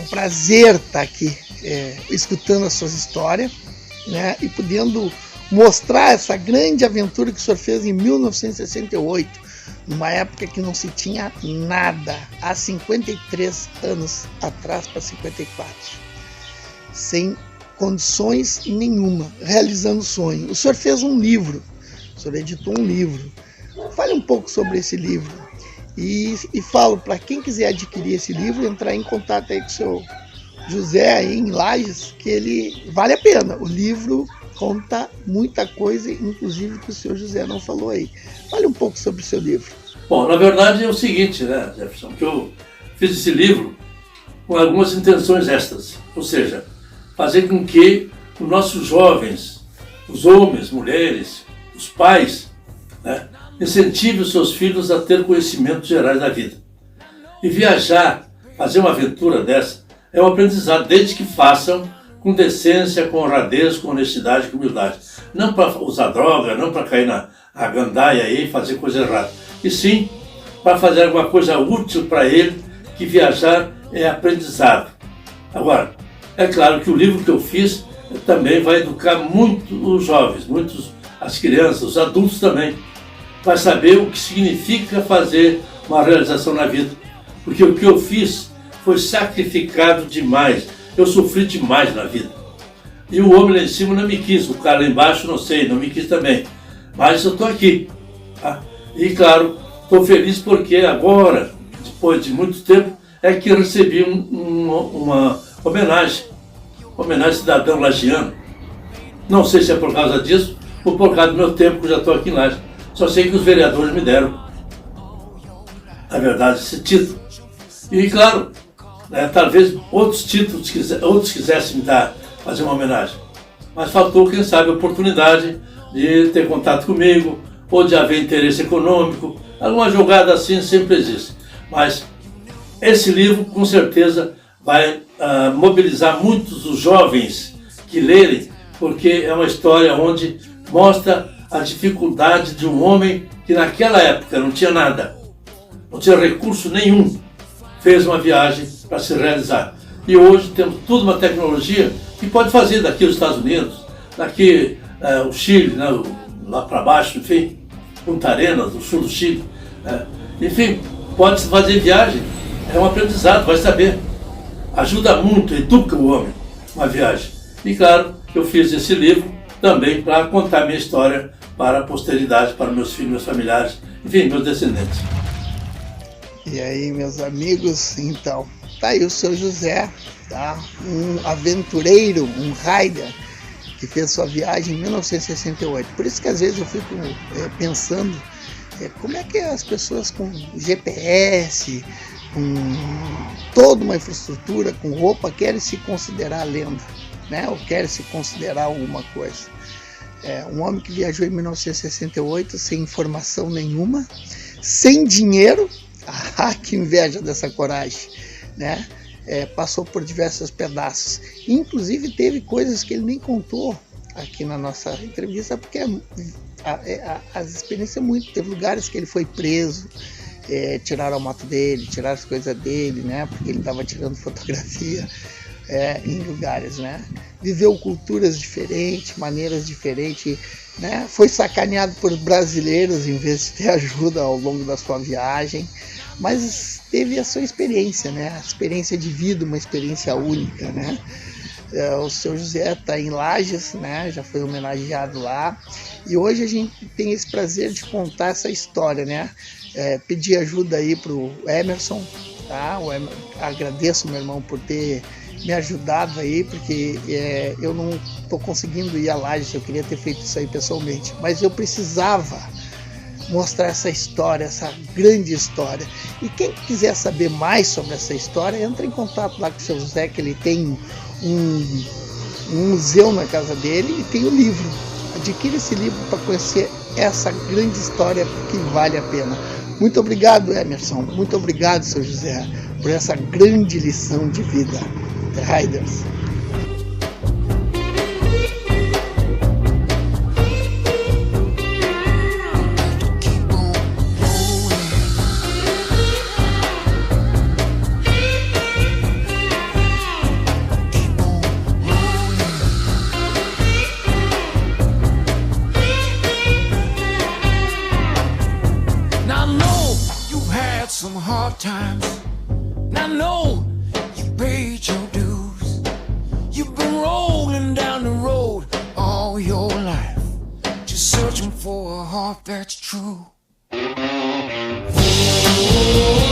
um prazer estar aqui escutando as suas histórias, né, e podendo mostrar essa grande aventura que o senhor fez em 1968, numa época que não se tinha nada, há 53 anos atrás para 54, sem condições nenhuma, realizando sonho. O senhor fez um livro, o senhor editou um livro. Fale um pouco sobre esse livro e falo para quem quiser adquirir esse livro, entrar em contato aí com o seu José aí em Lages, que ele vale a pena. O livro conta muita coisa, inclusive que o senhor José não falou aí. Fale um pouco sobre o seu livro. Bom, na verdade é o seguinte, né, Jefferson, que eu fiz esse livro com algumas intenções extras, ou seja, fazer com que os nossos jovens, os homens, mulheres, os pais, né, incentivem os seus filhos a ter conhecimentos gerais da vida. E viajar, fazer uma aventura dessa, é um aprendizado, desde que façam com decência, com honradez, com honestidade, com humildade. Não para usar droga, não para cair na gandaia aí e fazer coisa errada. E sim, para fazer alguma coisa útil para ele, que viajar é aprendizado. Agora, é claro que o livro que eu fiz também vai educar muito os jovens, as crianças, os adultos também. Vai saber o que significa fazer uma realização na vida. Porque o que eu fiz foi sacrificado demais. Eu sofri demais na vida. E o homem lá em cima não me quis, o cara lá embaixo não sei, não me quis também. Mas eu estou aqui. Tá? E claro, estou feliz porque agora, depois de muito tempo, é que eu recebi uma homenagem cidadão lagiano. Não sei se é por causa disso ou por causa do meu tempo que eu já estou aqui em Laje. Só sei que os vereadores me deram, na verdade, esse título. E claro, talvez outros quisessem me fazer uma homenagem. Mas faltou, quem sabe, a oportunidade de ter contato comigo, ou de haver interesse econômico. Alguma jogada assim sempre existe. Mas esse livro, com certeza, vai mobilizar muitos dos jovens que lerem, porque é uma história onde mostra a dificuldade de um homem que naquela época não tinha nada, não tinha recurso nenhum, fez uma viagem para se realizar. E hoje temos toda uma tecnologia que pode fazer daqui os Estados Unidos, daqui o Chile, né, lá para baixo, enfim, Punta Arenas, no sul do Chile. Enfim, pode-se fazer viagem, é um aprendizado, vai saber. Ajuda muito, educa o homem, uma viagem. E claro, eu fiz esse livro também para contar minha história para a posteridade, para meus filhos, meus familiares, enfim, meus descendentes. E aí, meus amigos, então, tá aí o seu José, tá? Um aventureiro, um rider, que fez sua viagem em 1968. Por isso que às vezes eu fico pensando como é que as pessoas com GPS, com toda uma infraestrutura, com roupa, querem se considerar lenda, né? Ou querem se considerar alguma coisa. Um homem que viajou em 1968 sem informação nenhuma, sem dinheiro, que inveja dessa coragem, né? Passou por diversos pedaços. Inclusive teve coisas que ele nem contou aqui na nossa entrevista, porque as experiências teve lugares que ele foi preso, tiraram a moto dele, tiraram as coisas dele, né? Porque ele estava tirando fotografia em lugares, né? Viveu culturas diferentes, maneiras diferentes, né? Foi sacaneado por brasileiros em vez de ter ajuda ao longo da sua viagem, mas teve a sua experiência, né? A experiência de vida, uma experiência única, né? O seu José está em Lages, né? Já foi homenageado lá, e hoje a gente tem esse prazer de contar essa história, né? Pedir ajuda aí para o Emerson, tá? Agradeço, meu irmão, por ter me ajudado aí, porque eu não estou conseguindo ir a Lages, eu queria ter feito isso aí pessoalmente, mas eu precisava mostrar essa história, essa grande história. E quem quiser saber mais sobre essa história, entra em contato lá com o seu José, que ele tem um museu na casa dele e tem o livro. Adquira esse livro para conhecer essa grande história que vale a pena. Muito obrigado, Emerson. Muito obrigado, seu José, por essa grande lição de vida. The Riders. Some hard times, and I know you paid your dues. You've been rolling down the road all your life, just searching for a heart that's true. Oh,